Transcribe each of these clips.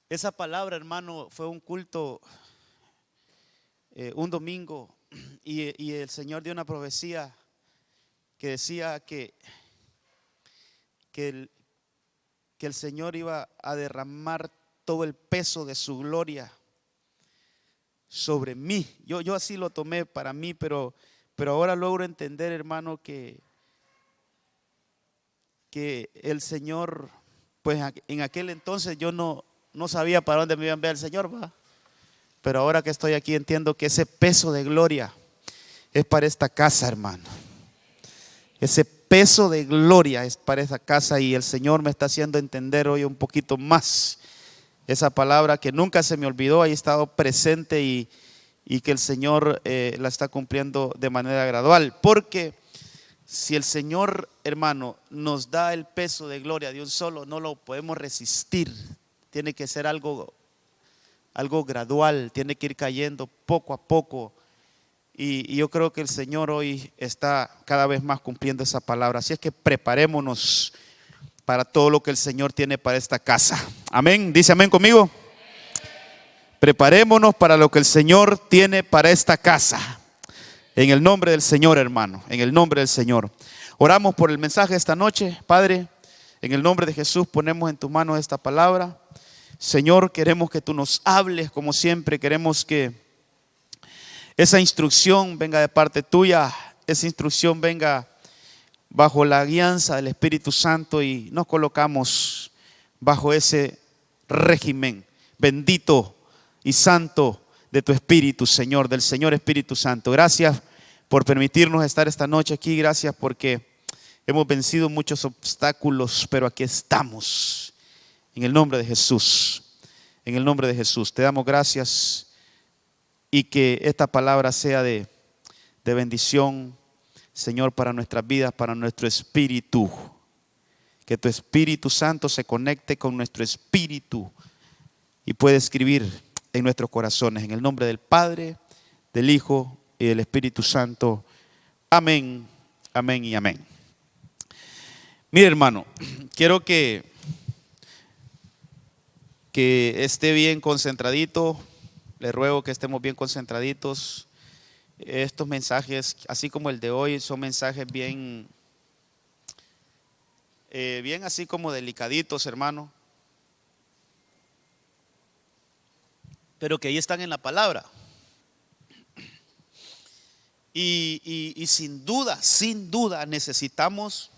Esa palabra, hermano, fue un culto un domingo y el Señor dio una profecía que decía que el, que el Señor iba a derramar todo el peso de su gloria sobre mí. Yo así lo tomé para mí, pero ahora logro entender, hermano, que el Señor, pues en aquel entonces yo no sabía para dónde me iba a enviar el Señor, ¿va? Pero ahora que estoy aquí entiendo que ese peso de gloria es para esta casa, hermano. Ese peso de gloria es para esta casa y el Señor me está haciendo entender hoy un poquito más esa palabra que nunca se me olvidó, ahí ha estado presente y que el Señor la está cumpliendo de manera gradual. Porque si el Señor, hermano, nos da el peso de gloria de un solo, no lo podemos resistir. Tiene que ser algo gradual, tiene que ir cayendo poco a poco. Y yo creo que el Señor hoy está cada vez más cumpliendo esa palabra. Así es que preparémonos para todo lo que el Señor tiene para esta casa. Amén. Dice amén conmigo. Preparémonos para lo que el Señor tiene para esta casa. En el nombre del Señor, hermano. En el nombre del Señor. Oramos por el mensaje esta noche. Padre, en el nombre de Jesús ponemos en tus manos esta palabra. Señor, queremos que tú nos hables como siempre. Queremos que esa instrucción venga de parte tuya, esa instrucción venga bajo la guianza del Espíritu Santo y nos colocamos bajo ese régimen bendito y santo de tu Espíritu, Señor, del Señor Espíritu Santo. Gracias por permitirnos estar esta noche aquí, gracias porque hemos vencido muchos obstáculos, pero aquí estamos, en el nombre de Jesús, en el nombre de Jesús. Te damos gracias. Y que esta palabra sea de bendición, Señor, para nuestras vidas, para nuestro espíritu. Que tu Espíritu Santo se conecte con nuestro espíritu y pueda escribir en nuestros corazones. En el nombre del Padre, del Hijo y del Espíritu Santo. Amén, amén y amén. Mire, hermano, quiero que esté bien concentradito. Le ruego que estemos bien concentraditos. Estos mensajes, así como el de hoy, son mensajes bien así como delicaditos, hermano. Pero que ahí están en la palabra. Y sin duda necesitamos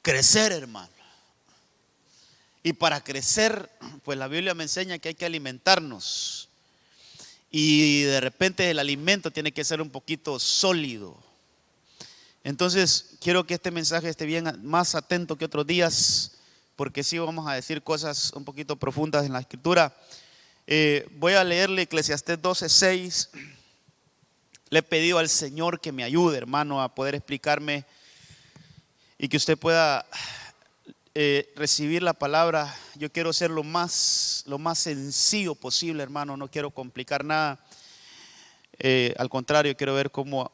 crecer, hermano. Y para crecer, pues la Biblia me enseña que hay que alimentarnos. Y de repente el alimento tiene que ser un poquito sólido. Entonces quiero que este mensaje esté bien más atento que otros días, porque sí vamos a decir cosas un poquito profundas en la Escritura. Voy a leerle Eclesiastés 12:6. Le he pedido al Señor que me ayude, hermano, a poder explicarme y que usted pueda recibir la palabra. Yo quiero ser lo más sencillo posible, hermano. No quiero complicar nada. Al contrario, quiero ver cómo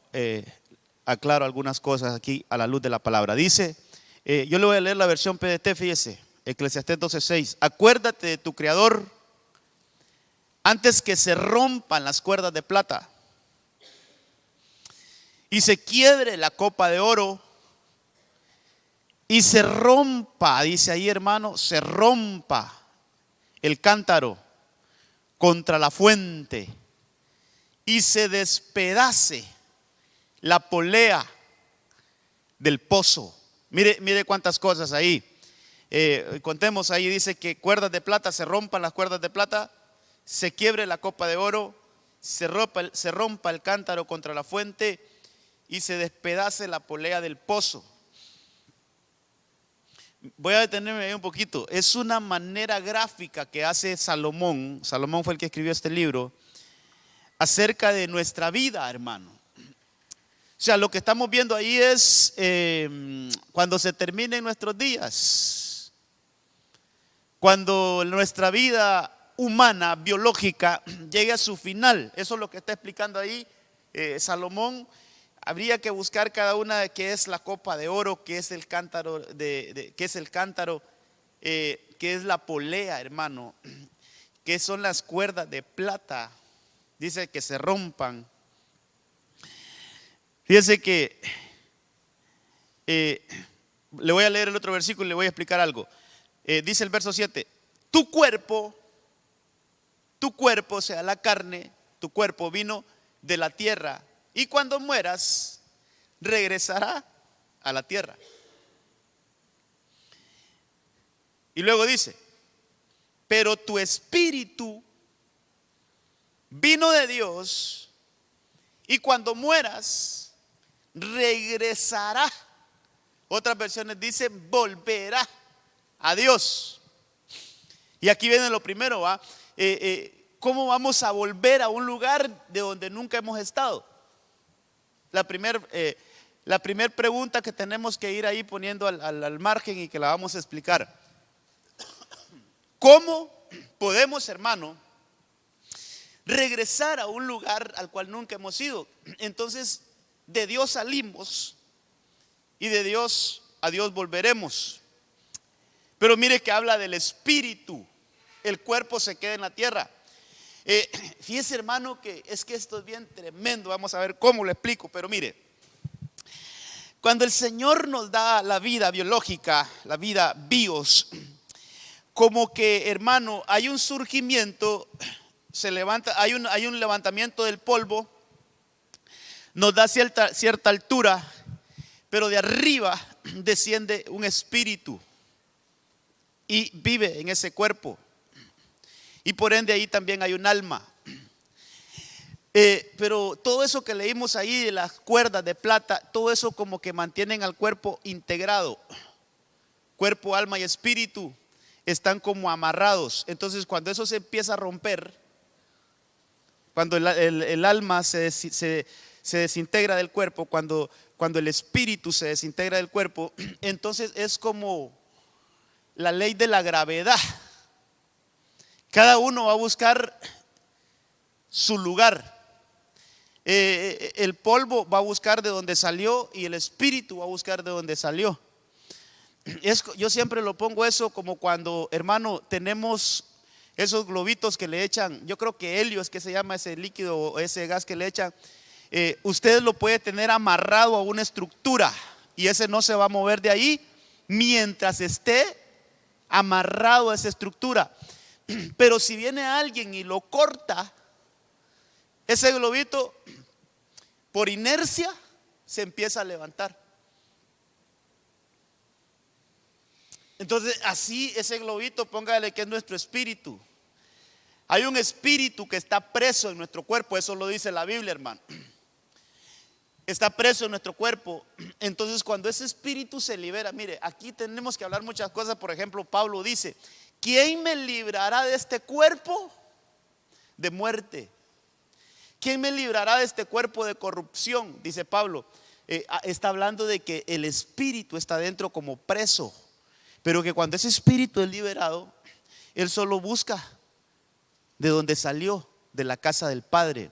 aclaro algunas cosas aquí a la luz de la palabra. Dice, yo le voy a leer la versión PDT, fíjese, Eclesiastés 12:6. Acuérdate de tu Creador antes que se rompan las cuerdas de plata y se quiebre la copa de oro y se rompa, dice ahí, hermano, se rompa el cántaro contra la fuente y se despedace la polea del pozo. Mire cuántas cosas ahí. Contemos ahí, dice que cuerdas de plata, se rompan las cuerdas de plata, se quiebre la copa de oro, se rompa el cántaro contra la fuente y se despedace la polea del pozo. Voy a detenerme ahí un poquito. Es una manera gráfica que hace Salomón. Salomón fue el que escribió este libro acerca de nuestra vida, hermano. O sea, lo que estamos viendo ahí es cuando se terminen nuestros días, cuando nuestra vida humana, biológica, llegue a su final. Eso es lo que está explicando ahí Salomón. Habría que buscar cada una de qué es la copa de oro, qué es el cántaro, qué es el cántaro que es la polea, hermano, que son las cuerdas de plata. Dice que se rompan. Fíjese que le voy a leer el otro versículo y le voy a explicar algo. Dice el verso 7: tu cuerpo, o sea, la carne, tu cuerpo vino de la tierra, y cuando mueras, regresará a la tierra. Y luego dice: pero tu espíritu vino de Dios, y cuando mueras, regresará. Otras versiones dicen volverá a Dios. Y aquí viene lo primero, ¿va? ¿Cómo vamos a volver a un lugar de donde nunca hemos estado? La primera pregunta que tenemos que ir ahí poniendo al margen y que la vamos a explicar. ¿Cómo podemos, hermano, regresar a un lugar al cual nunca hemos ido? Entonces, de Dios salimos y de Dios a Dios volveremos. Pero mire que habla del espíritu. El cuerpo se queda en la tierra. Fíjese, hermano, que esto es bien tremendo. Vamos a ver cómo lo explico. Pero mire, cuando el Señor nos da la vida biológica, la vida bios, como que, hermano, hay un surgimiento, se levanta, hay un levantamiento del polvo, nos da cierta altura, pero de arriba desciende un espíritu y vive en ese cuerpo. Y por ende ahí también hay un alma. Pero todo eso que leímos ahí de las cuerdas de plata, todo eso como que mantienen al cuerpo integrado. Cuerpo, alma y espíritu están como amarrados. Entonces cuando eso se empieza a romper, cuando el alma se desintegra del cuerpo, cuando el espíritu se desintegra del cuerpo, entonces es como la ley de la gravedad. Cada uno va a buscar su lugar. El polvo va a buscar de donde salió y el espíritu va a buscar de donde salió. Yo siempre lo pongo eso como cuando, hermano, tenemos esos globitos que le echan, yo creo que helio es que se llama ese líquido o ese gas que le echan. Usted lo puede tener amarrado a una estructura y ese no se va a mover de ahí mientras esté amarrado a esa estructura. Pero si viene alguien y lo corta, ese globito por inercia se empieza a levantar. Entonces así ese globito, póngale que es nuestro espíritu. Hay un espíritu que está preso en nuestro cuerpo, eso lo dice la Biblia, hermano. Está preso en nuestro cuerpo. Entonces cuando ese espíritu se libera, mire, aquí tenemos que hablar muchas cosas. Por ejemplo, Pablo dice: ¿quién me librará de este cuerpo de muerte? ¿Quién me librará de este cuerpo de corrupción? Dice Pablo. Está hablando de que el espíritu está dentro como preso, pero que cuando ese espíritu es liberado, él solo busca de donde salió, de la casa del Padre.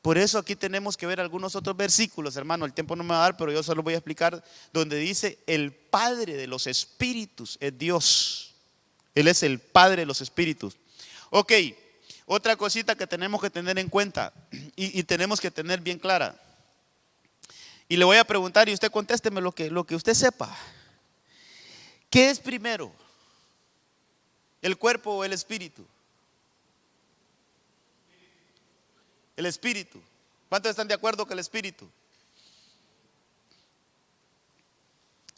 Por eso aquí tenemos que ver algunos otros versículos, hermano. El tiempo no me va a dar, pero yo solo voy a explicar donde dice: el Padre de los espíritus es Dios. Él es el Padre de los espíritus. Ok, otra cosita que tenemos que tener en cuenta y tenemos que tener bien clara. Y le voy a preguntar y usted contésteme lo que usted sepa. ¿Qué es primero? ¿El cuerpo o el espíritu? El espíritu. ¿Cuántos están de acuerdo que el espíritu?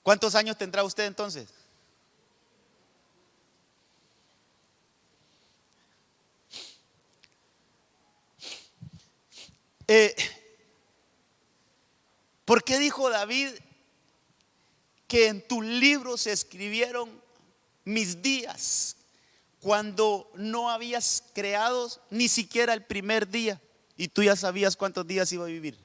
¿Cuántos años tendrá usted entonces? ¿Por qué dijo David que en tu libro se escribieron mis días cuando no habías creado ni siquiera el primer día y tú ya sabías cuántos días iba a vivir?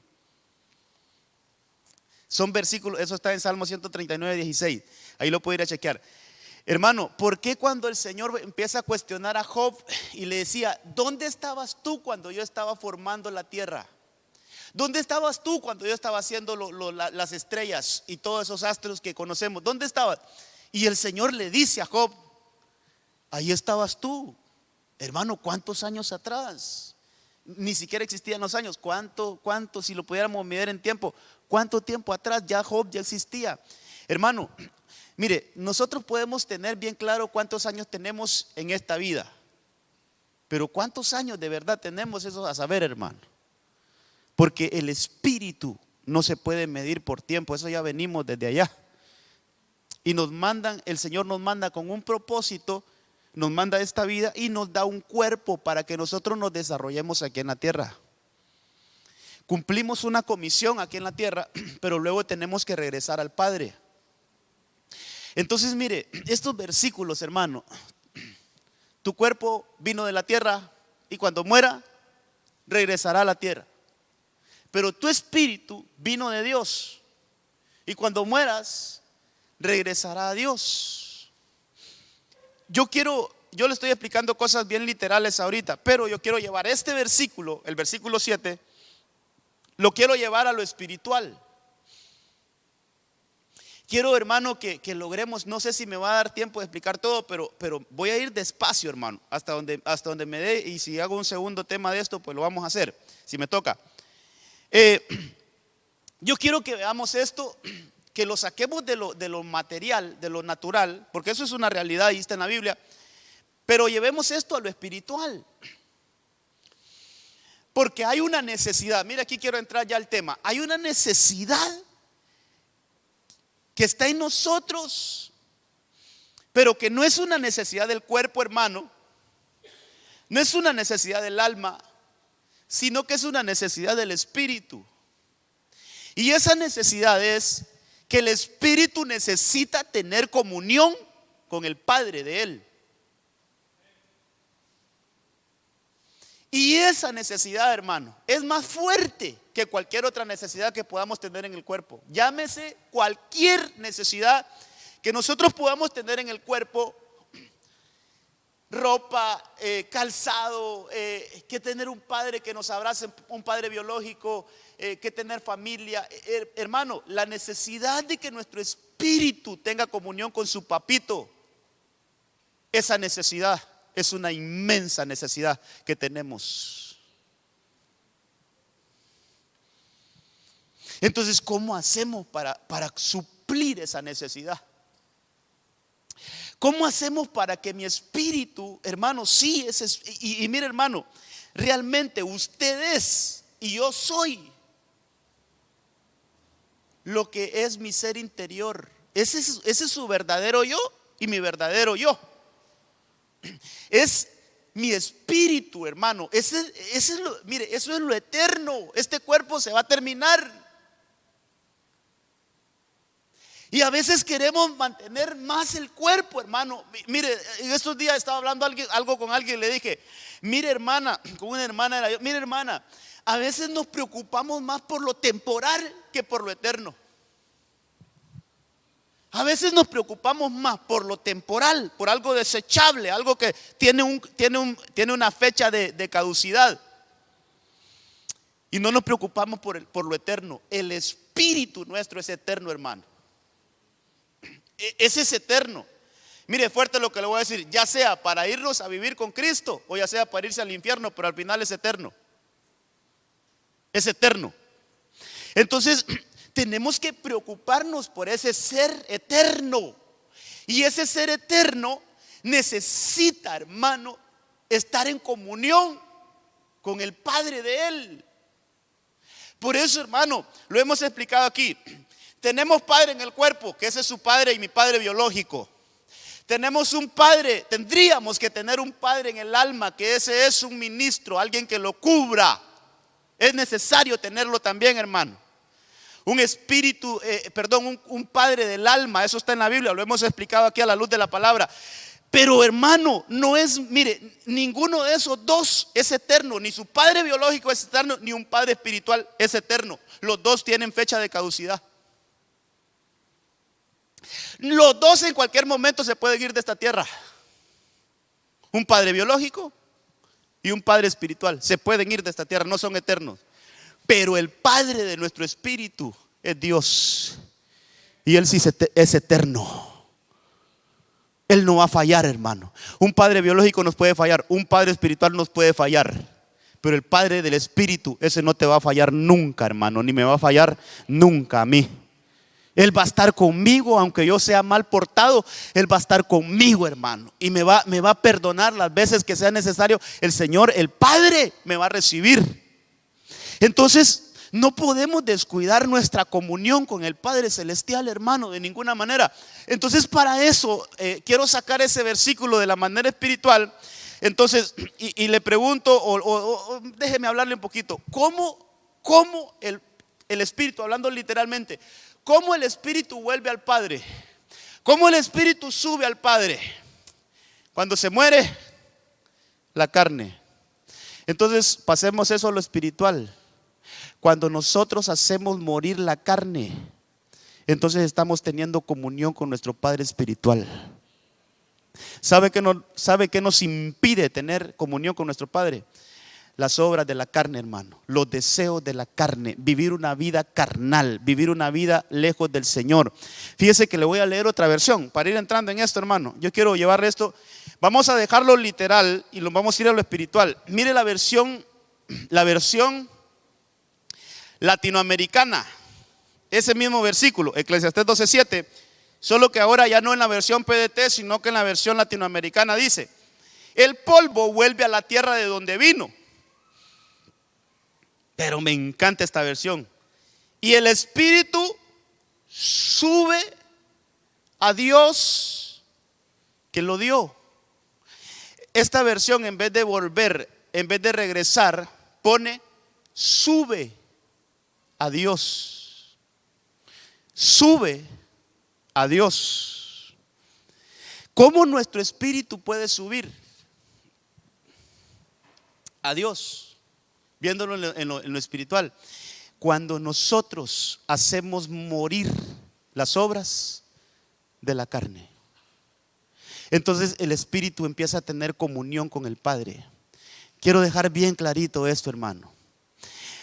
Son versículos, eso está en Salmo 139, 16. Ahí lo puede ir a chequear. Hermano, ¿por qué cuando el Señor empieza a cuestionar a Job y le decía: ¿dónde estabas tú cuando yo estaba formando la tierra? ¿Dónde estabas tú cuando yo estaba haciendo las estrellas y todos esos astros que conocemos? ¿Dónde estabas? Y el Señor le dice a Job: Ahí estabas tú, hermano, ¿cuántos años atrás? Ni siquiera existían los años. ¿Cuánto, si lo pudiéramos medir en tiempo? ¿Cuánto tiempo atrás ya Job ya existía? Hermano, mire, nosotros podemos tener bien claro cuántos años tenemos en esta vida, pero ¿cuántos años de verdad tenemos? Eso a saber, hermano. Porque el espíritu no se puede medir por tiempo. Eso ya venimos desde allá. Y nos mandan, el Señor nos manda con un propósito, nos manda esta vida y nos da un cuerpo para que nosotros nos desarrollemos aquí en la tierra. Cumplimos una comisión aquí en la tierra, pero luego tenemos que regresar al Padre. Entonces, mire, estos versículos, hermano, tu cuerpo vino de la tierra y cuando muera, regresará a la tierra. Pero tu espíritu vino de Dios y cuando mueras, regresará a Dios. Yo le estoy explicando cosas bien literales ahorita, pero yo quiero llevar este versículo, el versículo 7, lo quiero llevar a lo espiritual. Quiero, hermano, que logremos, no sé si me va a dar tiempo de explicar todo, pero voy a ir despacio, hermano, hasta donde me dé, y si hago un segundo tema de esto, pues lo vamos a hacer, si me toca. Yo quiero que veamos esto, que lo saquemos de lo material, de lo natural, porque eso es una realidad y está en la Biblia, pero llevemos esto a lo espiritual. Porque hay una necesidad, mira, aquí quiero entrar ya al tema, hay una necesidad que está en nosotros, pero que no es una necesidad del cuerpo, hermano, no es una necesidad del alma, sino que es una necesidad del espíritu. Y esa necesidad es que el espíritu necesita tener comunión con el Padre de él. Y esa necesidad, hermano, es más fuerte que cualquier otra necesidad que podamos tener en el cuerpo. Llámese cualquier necesidad que nosotros podamos tener en el cuerpo: ropa, calzado, que tener un padre que nos abrace, un padre biológico, que tener familia. Hermano, la necesidad de que nuestro espíritu tenga comunión con su papito, esa necesidad es una inmensa necesidad que tenemos. Entonces, ¿cómo hacemos para suplir esa necesidad? ¿Cómo hacemos para que mi espíritu, hermano, sí, y mire, hermano, realmente usted es y yo soy lo que es mi ser interior? Ese es su verdadero yo y mi verdadero yo. Es mi espíritu, hermano. Mire, eso es lo eterno. Este cuerpo se va a terminar. Y a veces queremos mantener más el cuerpo, hermano. Mire, en estos días estaba hablando algo con alguien y le dije: mire, hermana, con una hermana era yo, mire, hermana, a veces nos preocupamos más por lo temporal que por lo eterno. A veces nos preocupamos más por lo temporal, por algo desechable, algo que tiene una fecha de caducidad. Y no nos preocupamos por lo eterno. El espíritu nuestro es eterno, hermano. Ese es eterno. Mire, fuerte lo que le voy a decir: ya sea para irnos a vivir con Cristo o ya sea para irse al infierno, pero al final es eterno. Es eterno. Entonces tenemos que preocuparnos por ese ser eterno. Y ese ser eterno necesita, hermano, estar en comunión con el Padre de él. Por eso, hermano, lo hemos explicado aquí. Tenemos padre en el cuerpo, que ese es su padre y mi padre biológico. Tenemos un padre, tendríamos que tener un padre en el alma, que ese es un ministro, alguien que lo cubra. Es necesario tenerlo también, hermano. Un espíritu, un padre del alma, eso está en la Biblia, lo hemos explicado aquí a la luz de la palabra. Pero, hermano, no es, mire, ninguno de esos dos es eterno. Ni su padre biológico es eterno, ni un padre espiritual es eterno. Los dos tienen fecha de caducidad. Los dos en cualquier momento se pueden ir de esta tierra. Un padre biológico y un padre espiritual se pueden ir de esta tierra, no son eternos. Pero el Padre de nuestro espíritu es Dios, y Él sí es eterno. Él no va a fallar, hermano. Un padre biológico nos puede fallar, un padre espiritual nos puede fallar, pero el Padre del Espíritu, ese no te va a fallar nunca, hermano, ni me va a fallar nunca a mí. Él va a estar conmigo, aunque yo sea mal portado, Él va a estar conmigo, hermano, y me va a perdonar las veces que sea necesario. El Señor, el Padre, me va a recibir. Entonces no podemos descuidar nuestra comunión con el Padre Celestial, hermano, de ninguna manera. Entonces para eso quiero sacar ese versículo de la manera espiritual. Entonces, y le pregunto, o déjeme hablarle un poquito, ¿cómo el Espíritu, hablando literalmente, cómo el Espíritu vuelve al Padre? ¿Cómo el Espíritu sube al Padre? Cuando se muere la carne. Entonces pasemos eso a lo espiritual. Cuando nosotros hacemos morir la carne, entonces estamos teniendo comunión con nuestro Padre espiritual. ¿Sabe qué nos impide tener comunión con nuestro Padre? Las obras de la carne, hermano, los deseos de la carne, vivir una vida carnal, vivir una vida lejos del Señor. Fíjese que le voy a leer otra versión para ir entrando en esto, hermano. Yo quiero llevar esto, vamos a dejarlo literal y lo vamos a ir a lo espiritual. Mire la versión latinoamericana, ese mismo versículo, Eclesiastés 12:7, solo que ahora ya no en la versión PDT, sino que en la versión latinoamericana dice: el polvo vuelve a la tierra de donde vino. Pero me encanta esta versión. Y el espíritu sube a Dios que lo dio. Esta versión, en vez de volver, en vez de regresar, pone sube a Dios. Sube a Dios. ¿Cómo nuestro espíritu puede subir a Dios? Viéndolo en lo espiritual, cuando nosotros hacemos morir las obras de la carne, entonces el espíritu empieza a tener comunión con el Padre. Quiero dejar bien clarito esto, hermano.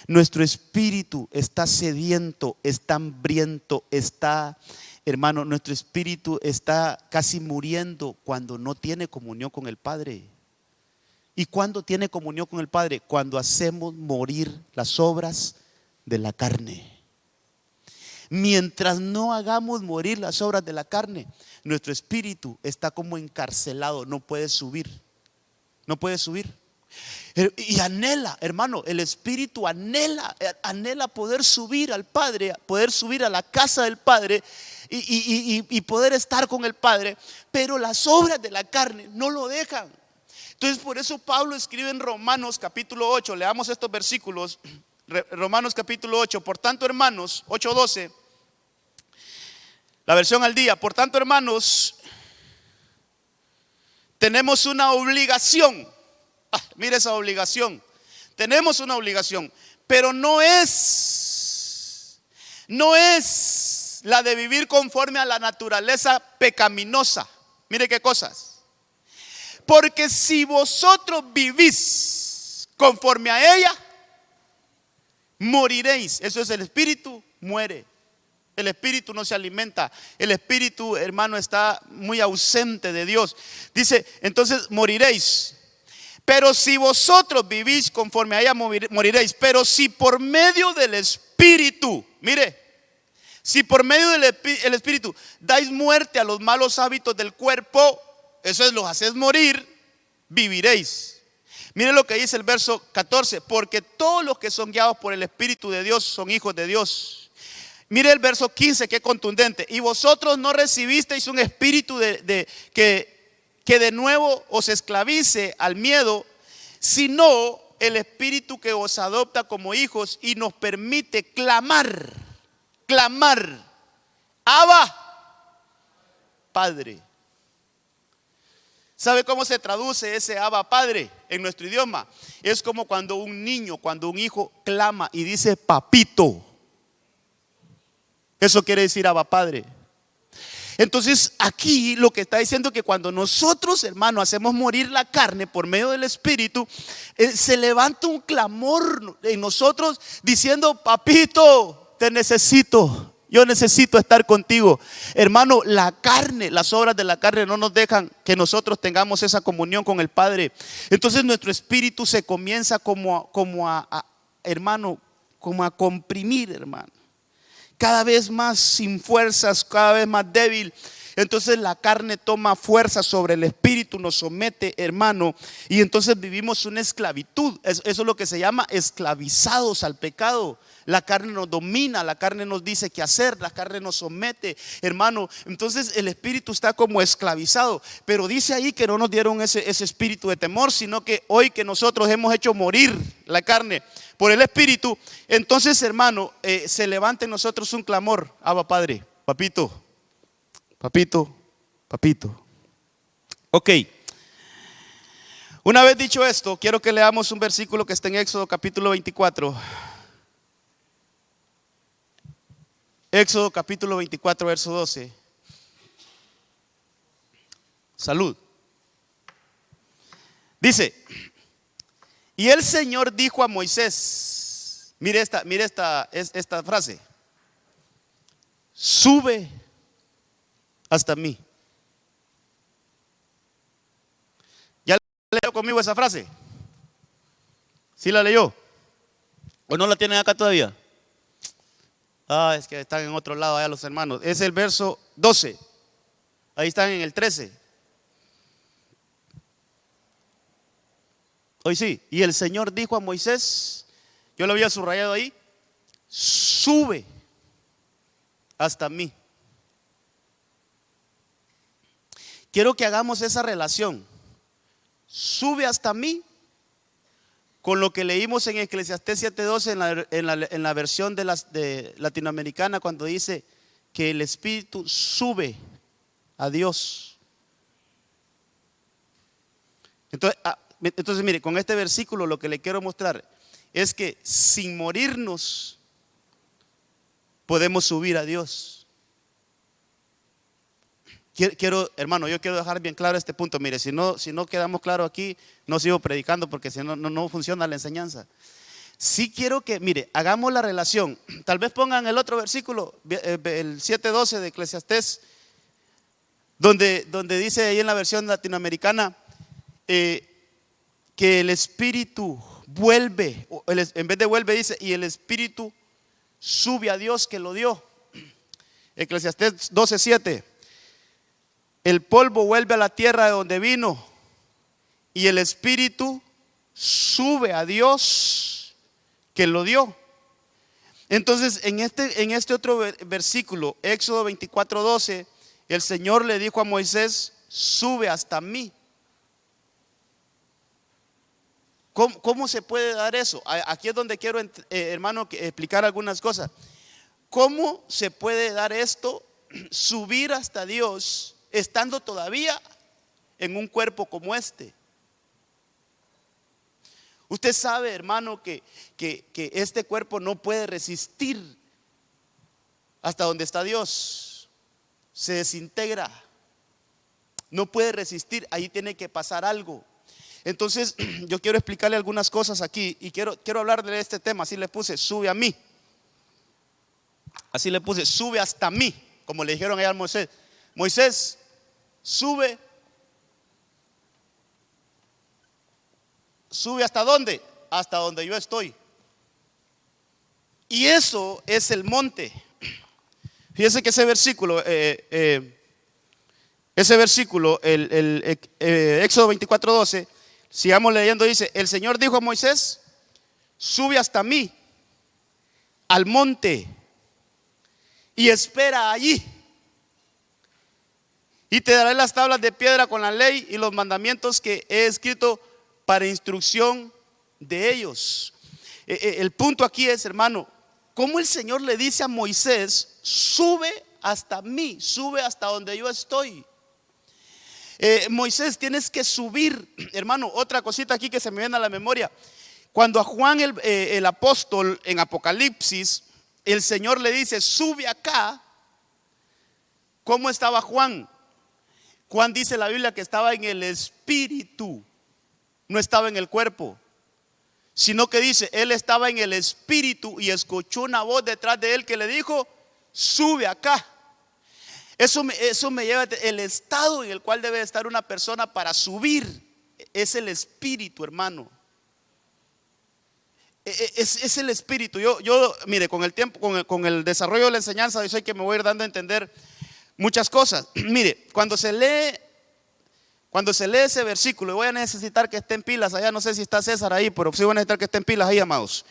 Nuestro espíritu está sediento, está hambriento, hermano, nuestro espíritu está casi muriendo cuando no tiene comunión con el Padre. ¿Y cuándo tiene comunión con el Padre? Cuando hacemos morir las obras de la carne. Mientras no hagamos morir las obras de la carne, nuestro espíritu está como encarcelado, no puede subir. No puede subir. Y anhela, hermano, el espíritu anhela poder subir al Padre, poder subir a la casa del Padre y poder estar con el Padre, pero las obras de la carne no lo dejan. Entonces por eso Pablo escribe en Romanos capítulo 8, leamos estos versículos, Romanos capítulo 8, por tanto hermanos, 8:12, la versión al día, por tanto hermanos, tenemos una obligación, mire esa obligación, tenemos una obligación, pero no es la de vivir conforme a la naturaleza pecaminosa. Mire qué cosas. Porque si vosotros vivís conforme a ella, moriréis. Eso es, el espíritu muere. El espíritu no se alimenta. El espíritu, hermano, está muy ausente de Dios. Dice, entonces moriréis. Pero si vosotros vivís conforme a ella, moriréis. Pero si por medio del espíritu, mire, si por medio del espíritu dais muerte a los malos hábitos del cuerpo, eso es, los hacéis morir, viviréis. Mire lo que dice el verso 14: porque todos los que son guiados por el Espíritu de Dios son hijos de Dios. Mire el verso 15, que contundente: y vosotros no recibisteis un espíritu que de nuevo os esclavice al miedo, sino el espíritu que os adopta como hijos y nos permite clamar, Abba, Padre. ¿Sabe cómo se traduce ese Abba Padre en nuestro idioma? Es como cuando un niño, cuando un hijo clama y dice papito. Eso quiere decir Abba Padre. Entonces aquí lo que está diciendo es que cuando nosotros, hermano, hacemos morir la carne por medio del Espíritu, se levanta un clamor en nosotros diciendo: papito, te necesito, Yo necesito estar contigo. Hermano, la carne, las obras de la carne no nos dejan que nosotros tengamos esa comunión con el Padre. Entonces nuestro espíritu se comienza hermano, como a comprimir, hermano. Cada vez más sin fuerzas, cada vez más débil. Entonces la carne toma fuerza sobre el espíritu, nos somete, hermano, y entonces vivimos una esclavitud. Eso es lo que se llama esclavizados al pecado. La carne nos domina, la carne nos dice qué hacer, la carne nos somete, hermano. Entonces el espíritu está como esclavizado. Pero dice ahí que no nos dieron ese espíritu de temor, sino que hoy que nosotros hemos hecho morir la carne por el espíritu, entonces, hermano, se levanta en nosotros un clamor: Abba Padre, papito. Papito, papito. Ok. Una vez dicho esto, quiero que leamos un versículo que está en Éxodo capítulo 24. Éxodo capítulo 24, verso 12. Salud. Dice: y el Señor dijo a Moisés, mire esta frase: sube hasta mí. ¿Ya leyó conmigo esa frase? ¿Sí la leyó? ¿O no la tienen acá todavía? Es que están en otro lado allá los hermanos. Es el verso 12. Ahí están en el 13. Hoy sí. Y el Señor dijo a Moisés, yo lo había subrayado ahí: sube hasta mí. Quiero que hagamos esa relación. Sube hasta mí con lo que leímos en Eclesiastés 7:12 en la versión de latinoamericana, cuando dice que el espíritu sube a Dios. Entonces mire, con este versículo lo que le quiero mostrar es que sin morirnos podemos subir a Dios. Hermano, yo quiero dejar bien claro este punto. Mire, si no quedamos claros aquí, no sigo predicando, porque si no funciona la enseñanza. Sí quiero que, mire, hagamos la relación. Tal vez pongan el otro versículo, el 7:12 de Eclesiastés, donde dice ahí en la versión latinoamericana que el espíritu vuelve, en vez de vuelve dice, y el espíritu sube a Dios que lo dio. Eclesiastés 12:7. El polvo vuelve a la tierra de donde vino, y el espíritu sube a Dios que lo dio. Entonces en este otro versículo, Éxodo 24:12, el Señor le dijo a Moisés: sube hasta mí. ¿Cómo se puede dar eso? Aquí es donde quiero, hermano, explicar algunas cosas. ¿Cómo se puede dar esto, subir hasta Dios, estando todavía en un cuerpo como este? Usted sabe, hermano, que este cuerpo no puede resistir hasta donde está Dios. Se desintegra. No puede resistir, ahí tiene que pasar algo. Entonces yo quiero explicarle algunas cosas aquí, y quiero hablar de este tema. Así le puse: sube a mí. Así le puse: sube hasta mí. Como le dijeron allá a Moisés: Moisés, sube. ¿Sube hasta dónde? Hasta donde yo estoy. Y eso es el monte. Fíjese que ese versículo, Éxodo 24:12, sigamos leyendo, dice: el Señor dijo a Moisés: sube hasta mí al monte y espera allí, y te daré las tablas de piedra con la ley y los mandamientos que he escrito para instrucción de ellos. El punto aquí es, hermano, cómo el Señor le dice a Moisés: sube hasta mí, sube hasta donde yo estoy. Moisés, tienes que subir. Hermano, otra cosita aquí que se me viene a la memoria: cuando a Juan el apóstol en Apocalipsis, el Señor le dice: sube acá. ¿Cómo estaba Juan? Juan, dice la Biblia, que estaba en el espíritu, no estaba en el cuerpo, sino que dice, él estaba en el espíritu y escuchó una voz detrás de él que le dijo: sube acá. Eso me lleva el estado en el cual debe estar una persona para subir. Es el espíritu, hermano. Es el espíritu. Yo, mire, con el tiempo, con el desarrollo de la enseñanza, yo sé que me voy a ir dando a entender muchas cosas. Mire, cuando se lee ese versículo, y voy a necesitar que estén pilas allá, no sé si está César ahí, pero sí voy a necesitar que estén pilas ahí, amados.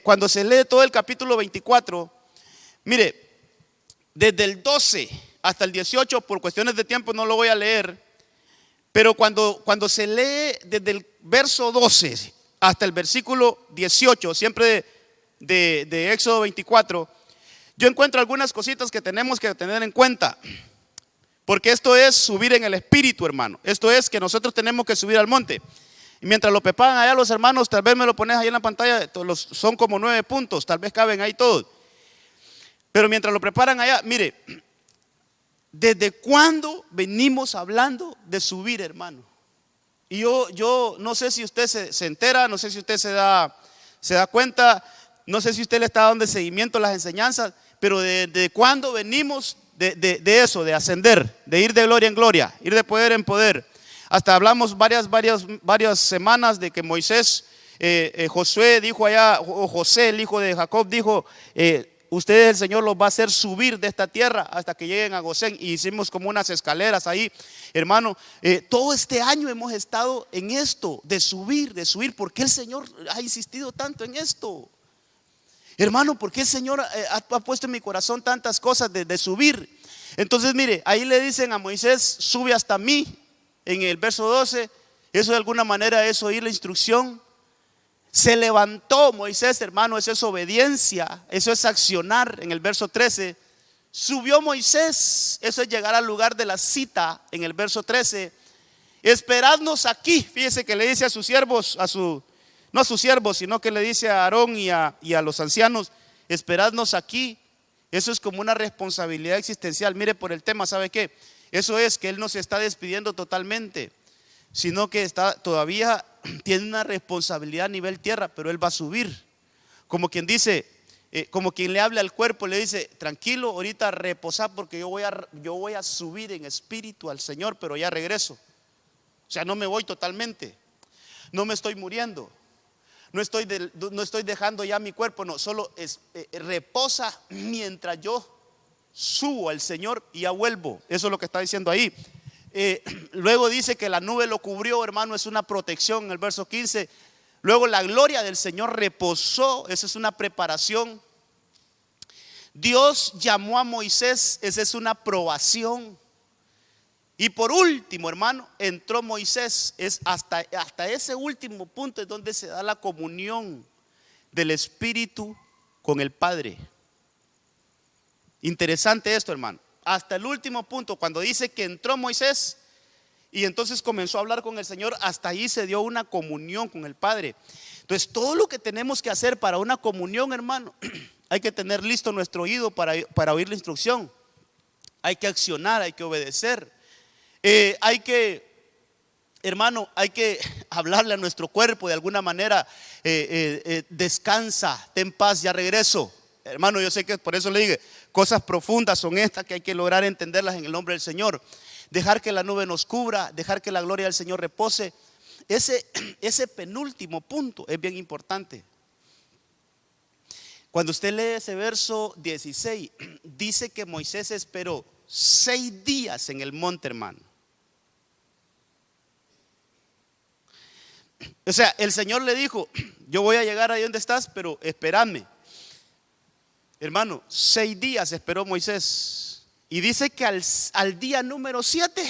Cuando se lee todo el capítulo 24, mire, desde el 12 hasta el 18, por cuestiones de tiempo no lo voy a leer, pero cuando se lee desde el verso 12 hasta el versículo 18, siempre de Éxodo 24, yo encuentro algunas cositas que tenemos que tener en cuenta. Porque esto es subir en el espíritu, hermano. Esto es que nosotros tenemos que subir al monte. Y mientras lo preparan allá los hermanos, tal vez me lo pones ahí en la pantalla, son como 9 puntos, tal vez caben ahí todos. Pero mientras lo preparan allá, mire, ¿desde cuándo venimos hablando de subir, hermano? Y yo no sé si usted se entera, no sé si usted se da cuenta, no sé si usted le está dando seguimiento a las enseñanzas, pero ¿desde cuándo venimos de eso, de ascender, de ir de gloria en gloria, ir de poder en poder? Hasta hablamos varias semanas de que Moisés, Josué dijo allá, o José, el hijo de Jacob, dijo, ustedes, el Señor los va a hacer subir de esta tierra hasta que lleguen a Gosén. Y hicimos como unas escaleras ahí, hermano. Todo este año hemos estado en esto, de subir. ¿Por qué el Señor ha insistido tanto en esto? Hermano, ¿por qué el Señor ha puesto en mi corazón tantas cosas de subir? Entonces, mire, ahí le dicen a Moisés, sube hasta mí, en el verso 12. Eso de alguna manera es oír la instrucción. Se levantó Moisés, hermano, eso es obediencia, eso es accionar. En el verso 13, subió Moisés, eso es llegar al lugar de la cita. En el verso 13, esperadnos aquí. Fíjese que le dice a sus siervos, no a sus siervos, sino que le dice a Aarón y a los ancianos, esperadnos aquí. Eso es como una responsabilidad existencial. Mire, por el tema, ¿sabe qué? Eso es que Él no se está despidiendo totalmente, sino que todavía tiene una responsabilidad a nivel tierra, pero Él va a subir. Como quien dice, como quien le habla al cuerpo, le dice, tranquilo, ahorita reposar porque yo voy a subir en espíritu al Señor, pero ya regreso. O sea, no me voy totalmente, no me estoy muriendo, no estoy dejando ya mi cuerpo, no, solo reposa mientras yo subo al Señor y ya vuelvo. Eso es lo que está diciendo ahí. Luego dice que la nube lo cubrió, hermano, es una protección en el verso 15. Luego la gloria del Señor reposó, esa es una preparación. Dios llamó a Moisés, esa es una aprobación. Y por último, hermano, entró Moisés. Es hasta ese último punto es donde se da la comunión del Espíritu con el Padre. Interesante esto, hermano. Hasta el último punto, cuando dice que entró Moisés y entonces comenzó a hablar con el Señor, hasta ahí se dio una comunión con el Padre. Entonces, todo lo que tenemos que hacer para una comunión, hermano, hay que tener listo nuestro oído para oír la instrucción. Hay que accionar, hay que obedecer. Hay que, hermano, hay que hablarle a nuestro cuerpo de alguna manera. Descansa, ten paz, ya regreso. Hermano, yo sé que por eso le dije, cosas profundas son estas que hay que lograr entenderlas en el nombre del Señor. Dejar que la nube nos cubra, dejar que la gloria del Señor repose. Ese penúltimo punto es bien importante. Cuando usted lee ese verso 16, dice que Moisés esperó 6 días en el monte, hermano. O sea, el Señor le dijo, yo voy a llegar ahí donde estás, pero espérame. Hermano, 6 días esperó Moisés. Y dice que al día número 7,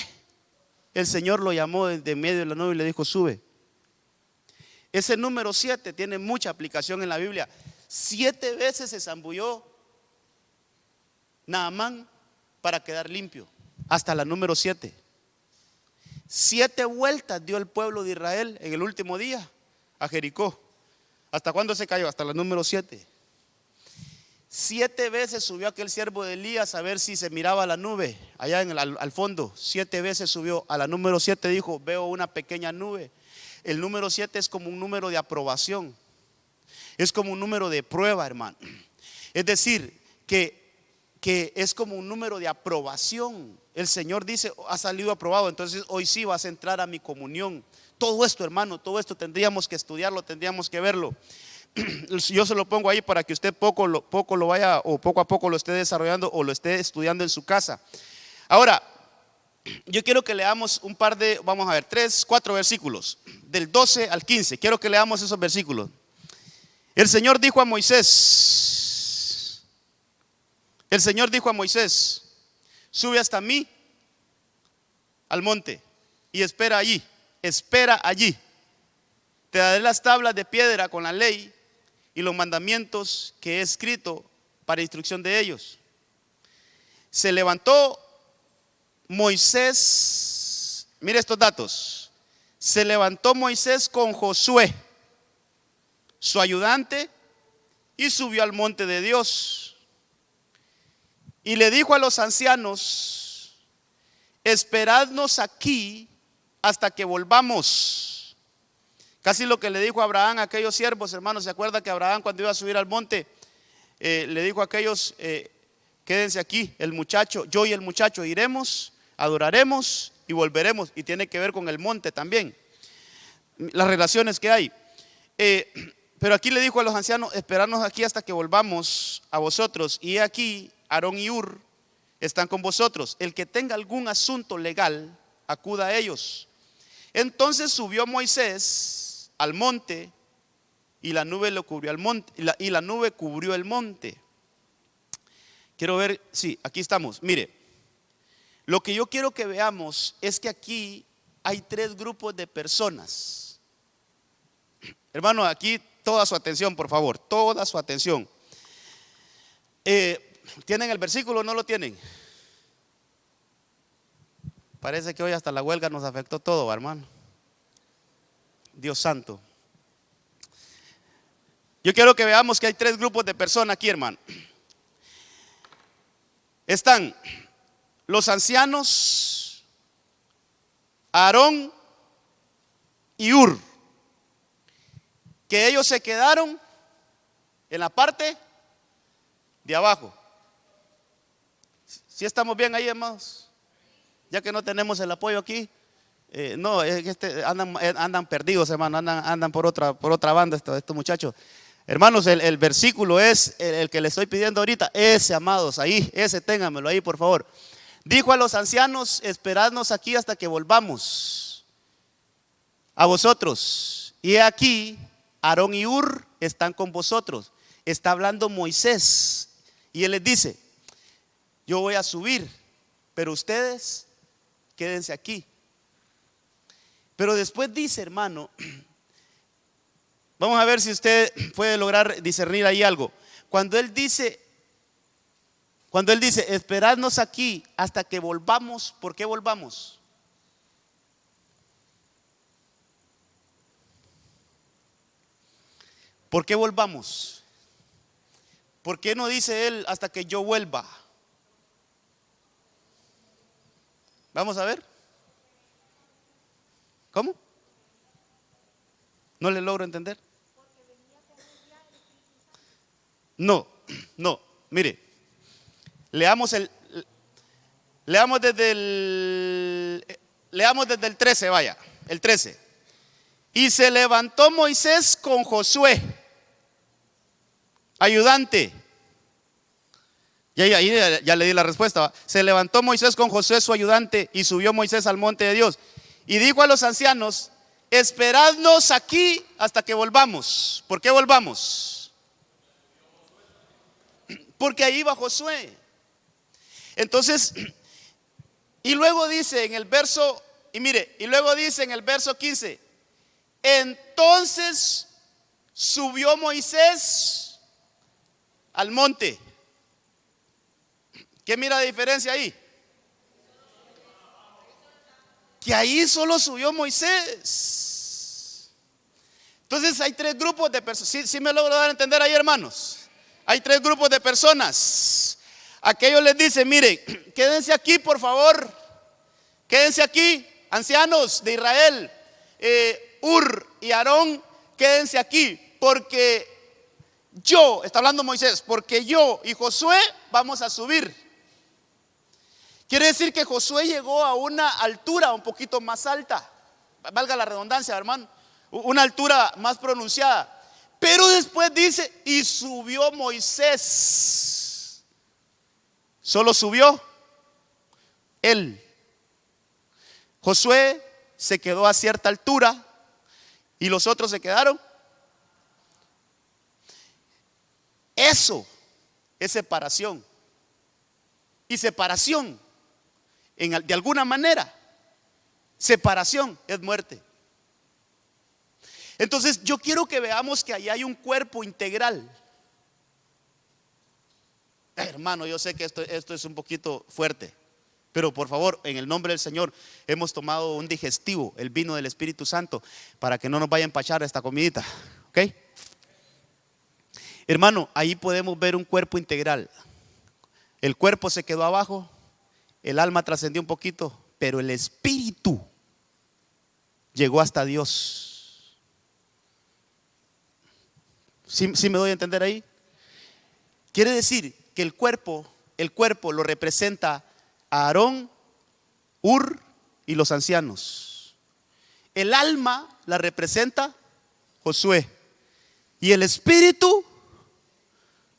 el Señor lo llamó de medio de la nube y le dijo, sube. Ese número 7 tiene mucha aplicación en la Biblia. 7 veces se zambulló Naamán para quedar limpio, hasta la número 7. 7 vueltas dio el pueblo de Israel en el último día a Jericó. ¿Hasta cuándo se cayó? Hasta la número 7. 7 veces subió aquel siervo de Elías a ver si se miraba la nube allá al fondo. 7 veces subió. A la número 7 dijo, veo una pequeña nube. El número 7 es como un número de aprobación, es como un número de prueba, hermano. Es decir, que que es como un número de aprobación. El Señor dice, ha salido aprobado, entonces hoy sí vas a entrar a mi comunión. Todo esto, hermano, todo esto tendríamos que estudiarlo, tendríamos que verlo. Yo se lo pongo ahí para que usted poco lo vaya, o poco a poco lo esté desarrollando o lo esté estudiando en su casa. Ahora, yo quiero que leamos un par de, vamos a ver, 3, 4 versículos, del 12 al 15. Quiero que leamos esos versículos. El Señor dijo a Moisés, sube hasta mí al monte y espera allí. Te daré las tablas de piedra con la ley y los mandamientos que he escrito para instrucción de ellos. Se levantó Moisés, mire estos datos. Se levantó Moisés con Josué, su ayudante, y subió al monte de Dios. Y le dijo a los ancianos: esperadnos aquí hasta que volvamos. Casi lo que le dijo a Abraham a aquellos siervos, hermanos. ¿Se acuerda que Abraham, cuando iba a subir al monte, le dijo a aquellos: quédense aquí, yo y el muchacho iremos, adoraremos y volveremos? Y tiene que ver con el monte también, las relaciones que hay. Pero aquí le dijo a los ancianos: esperadnos aquí hasta que volvamos a vosotros. Y aquí Aarón y Hur están con vosotros. El que tenga algún asunto legal, acuda a ellos. Entonces subió Moisés al monte, y la nube lo cubrió al monte, y la nube cubrió el monte. Quiero ver, sí, aquí estamos. Mire, lo que yo quiero que veamos es que aquí hay 3 grupos de personas. Hermano, aquí toda su atención, por favor, toda su atención. ¿Tienen el versículo o no lo tienen? Parece que hoy hasta la huelga nos afectó todo, hermano. Dios santo. Yo quiero que veamos que hay 3 grupos de personas aquí, hermano. Están los ancianos, Aarón y Hur, que ellos se quedaron en la parte de abajo. ¿Sí estamos bien ahí, hermanos? Ya que no tenemos el apoyo aquí. No, es que andan perdidos, hermano. Andan por otra banda estos muchachos. Hermanos, el versículo es el que le estoy pidiendo ahorita. Ese, amados, ahí, ese ténganmelo ahí, por favor. Dijo a los ancianos: esperadnos aquí hasta que volvamos a vosotros. Y aquí Aarón y Hur están con vosotros. Está hablando Moisés, y él les dice: yo voy a subir, pero ustedes quédense aquí. Pero después dice, hermano, vamos a ver si usted puede lograr discernir ahí algo. Cuando él dice, esperadnos aquí hasta que volvamos, ¿por qué volvamos? ¿Por qué volvamos? ¿Por qué no dice él hasta que yo vuelva? Vamos a ver. ¿Cómo? No le logro entender. No, mire. Leamos desde el 13, vaya, el 13. Y se levantó Moisés con Josué, ayudante. Ya le di la respuesta. Se levantó Moisés con Josué, su ayudante, y subió Moisés al monte de Dios. Y dijo a los ancianos: esperadnos aquí hasta que volvamos. ¿Por qué volvamos? Porque ahí va Josué. Entonces, y luego dice en el verso, luego dice en el verso 15: entonces subió Moisés al monte. ¿Qué mira de diferencia ahí? Que ahí solo subió Moisés. Entonces hay 3 grupos de personas. ¿Sí me logro dar a entender ahí, hermanos? Hay 3 grupos de personas. Aquellos les dicen: miren, quédense aquí, por favor. Quédense aquí, ancianos de Israel, Hur y Aarón, quédense aquí, porque yo, está hablando Moisés, porque yo y Josué vamos a subir. Quiere decir que Josué llegó a una altura un poquito más alta, valga la redundancia, hermano, una altura más pronunciada. Pero después dice, y subió Moisés. Solo subió él. Josué se quedó a cierta altura y los otros se quedaron. Eso es separación. Y separación, de alguna manera, separación es muerte. Entonces yo quiero que veamos que ahí hay un cuerpo integral. Hermano, yo sé que esto es un poquito fuerte, pero por favor, en el nombre del Señor, hemos tomado un digestivo, el vino del Espíritu Santo, para que no nos vaya a empachar esta comidita, ¿ok? Hermano, ahí podemos ver un cuerpo integral. El cuerpo se quedó abajo, el alma trascendió un poquito, pero el espíritu llegó hasta Dios. ¿Sí me doy a entender ahí? Quiere decir que el cuerpo lo representa a Aarón, Hur y los ancianos. El alma la representa Josué y el espíritu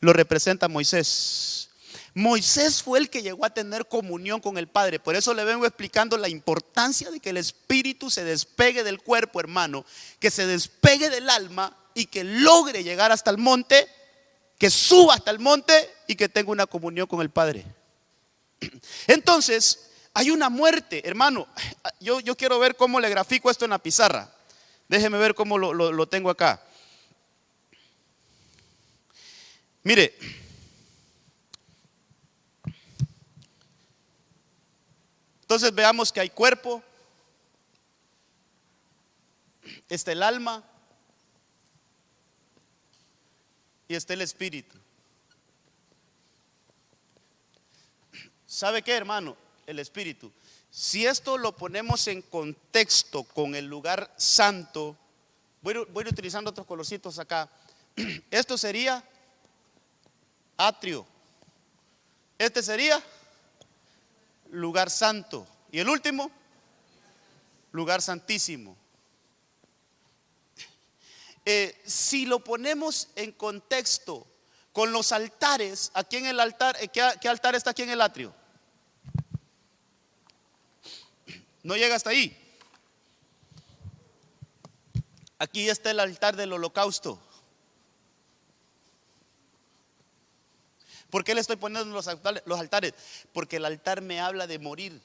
lo representa Moisés. Moisés fue el que llegó a tener comunión con el Padre. Por eso le vengo explicando la importancia de que el espíritu se despegue del cuerpo, hermano, que se despegue del alma y que logre llegar hasta el monte, que suba hasta el monte y que tenga una comunión con el Padre. Entonces, hay una muerte, hermano. Yo quiero ver cómo le grafico esto en la pizarra. Déjeme ver cómo lo tengo acá. Mire, entonces veamos que hay cuerpo, está el alma y está el espíritu. ¿Sabe qué, hermano? El espíritu. Si esto lo ponemos en contexto con el lugar santo, voy a ir utilizando otros colorcitos acá. Esto sería atrio. Este sería lugar santo. Y el último, lugar santísimo. Si lo ponemos en contexto con los altares, aquí en el altar, ¿qué altar está aquí en el atrio? No llega hasta ahí. Aquí está el altar del holocausto. ¿Por qué le estoy poniendo los altares? Porque el altar me habla de morir.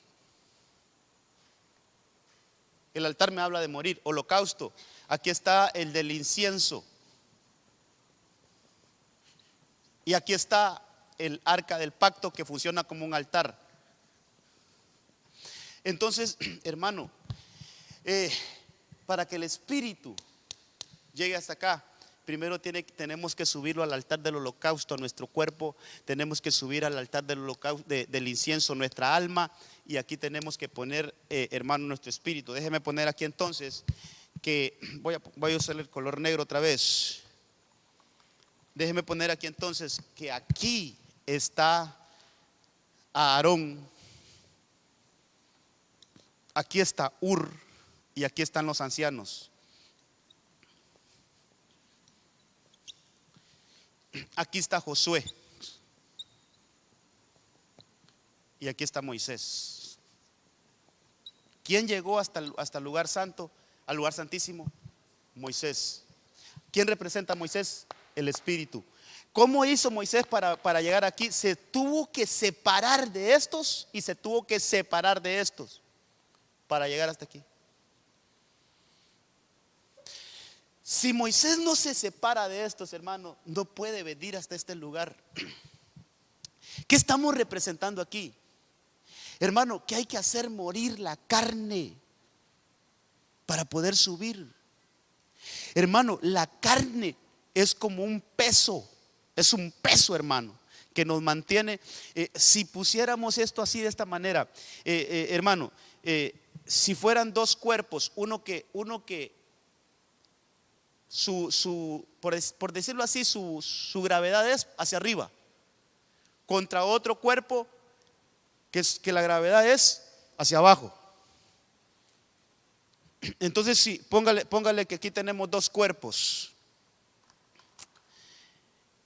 El altar me habla de morir. Holocausto. Aquí está el del incienso. Y aquí está el arca del pacto que funciona como un altar. Entonces, hermano, para que el espíritu llegue hasta acá, primero tenemos que subirlo al altar del holocausto, a nuestro cuerpo. Tenemos que subir al altar del holocausto, del incienso, nuestra alma. Y aquí tenemos que poner, hermano, nuestro espíritu. Déjeme poner aquí entonces que voy a usar el color negro otra vez. Déjeme poner aquí entonces que aquí está Aarón, aquí está Hur y aquí están los ancianos. Aquí está Josué y aquí está Moisés. ¿Quién llegó hasta el lugar santo, al lugar santísimo? Moisés. ¿Quién representa a Moisés? El espíritu. ¿Cómo hizo Moisés para llegar aquí? Se tuvo que separar de estos y se tuvo que separar de estos para llegar hasta aquí. Si Moisés no se separa de estos, hermano, no puede venir hasta este lugar. ¿Qué estamos representando aquí? Hermano, que hay que hacer morir la carne para poder subir. Hermano, la carne es como un peso, es un peso, hermano, que nos mantiene. Si pusiéramos esto así de esta manera, hermano, si fueran dos cuerpos, uno que por decirlo así, su gravedad es hacia arriba, contra otro cuerpo que la gravedad es hacia abajo. Entonces sí, póngale que aquí tenemos dos cuerpos.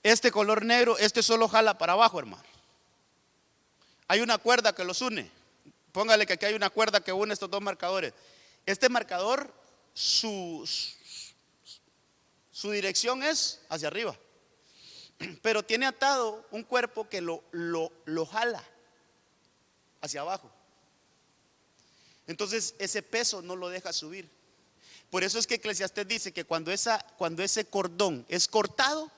Este color negro, este solo jala para abajo, hermano. Hay una cuerda que los une. Póngale que aquí hay una cuerda que une estos dos marcadores. Este marcador, su dirección es hacia arriba, pero tiene atado un cuerpo que lo jala hacia abajo. Entonces ese peso no lo deja subir. Por eso es que Eclesiastés dice que cuando ese cordón es cortado,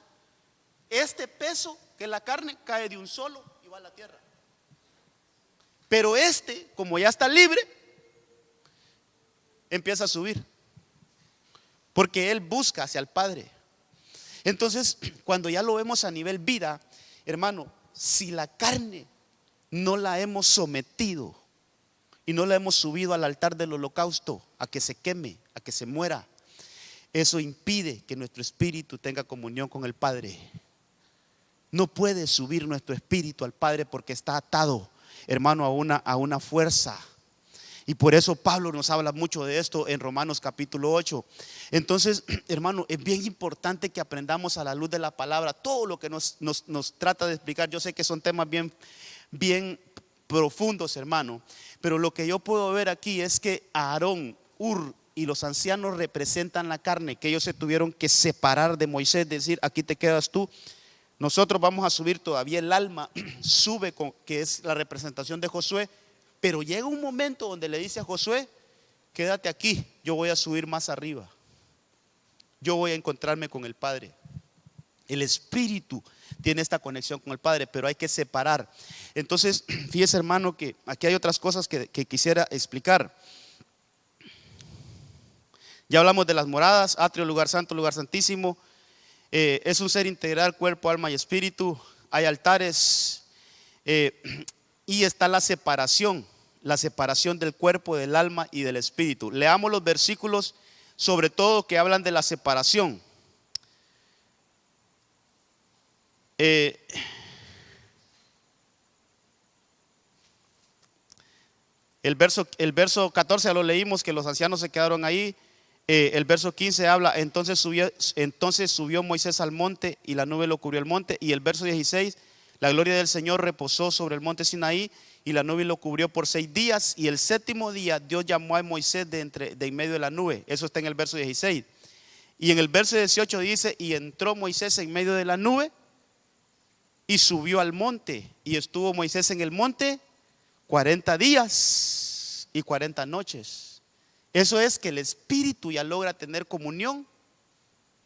este peso que es la carne cae de un solo y va a la tierra. Pero como ya está libre, empieza a subir, porque él busca hacia el Padre. Entonces, cuando ya lo vemos a nivel vida, hermano, si la carne no la hemos sometido y no la hemos subido al altar del holocausto a que se queme, a que se muera, eso impide que nuestro espíritu tenga comunión con el Padre. No puede subir nuestro espíritu al Padre porque está atado, hermano, a una fuerza. Y por eso Pablo nos habla mucho de esto en Romanos capítulo 8. Entonces, hermano, es bien importante que aprendamos a la luz de la palabra todo lo que nos trata de explicar. Yo sé que son temas bien profundos, hermano, pero lo que yo puedo ver aquí es que Aarón, Hur y los ancianos representan la carne, que ellos se tuvieron que separar de Moisés, decir, aquí te quedas tú. Nosotros vamos a subir todavía, el alma sube, que es la representación de Josué. Pero llega un momento donde le dice a Josué, quédate aquí, yo voy a subir más arriba, yo voy a encontrarme con el Padre. El espíritu tiene esta conexión con el Padre, pero hay que separar. Entonces, fíjese, hermano, que aquí hay otras cosas que quisiera explicar. Ya hablamos de las moradas, atrio, lugar santo, lugar santísimo. Es un ser integral, cuerpo, alma y espíritu. Hay altares. Y está la separación del cuerpo, del alma y del espíritu. Leamos los versículos, sobre todo, que hablan de la separación. El verso 14 ya lo leímos, que los ancianos se quedaron ahí. El verso 15 habla, entonces subió Moisés al monte y la nube lo cubrió el monte. Y el verso 16, la gloria del Señor reposó sobre el monte Sinaí y la nube lo cubrió por 6 días. Y el séptimo día Dios llamó a Moisés de en medio de la nube. Eso está en el verso 16. Y en el verso 18 dice, y entró Moisés en medio de la nube y subió al monte. Y estuvo Moisés en el monte 40 días y 40 noches. Eso es que el espíritu ya logra tener comunión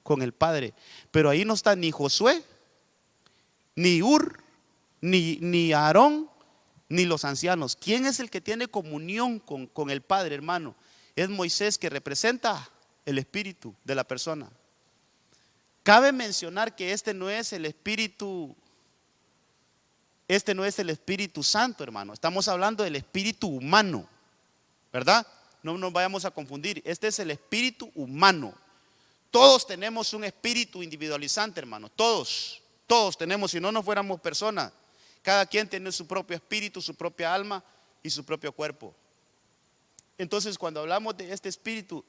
con el Padre. Pero ahí no está ni Josué, ni Hur, ni Aarón, ni los ancianos. ¿Quién es el que tiene comunión con el Padre, hermano? Es Moisés, que representa el espíritu de la persona. Cabe mencionar que este no es el Espíritu Santo, hermano. Estamos hablando del espíritu humano, ¿verdad? No nos vayamos a confundir. Este es el espíritu humano. Todos tenemos un espíritu individualizante, hermano. Todos tenemos, si no, no fuéramos personas. Cada quien tiene su propio espíritu, su propia alma y su propio cuerpo. Entonces, cuando hablamos de este espíritu,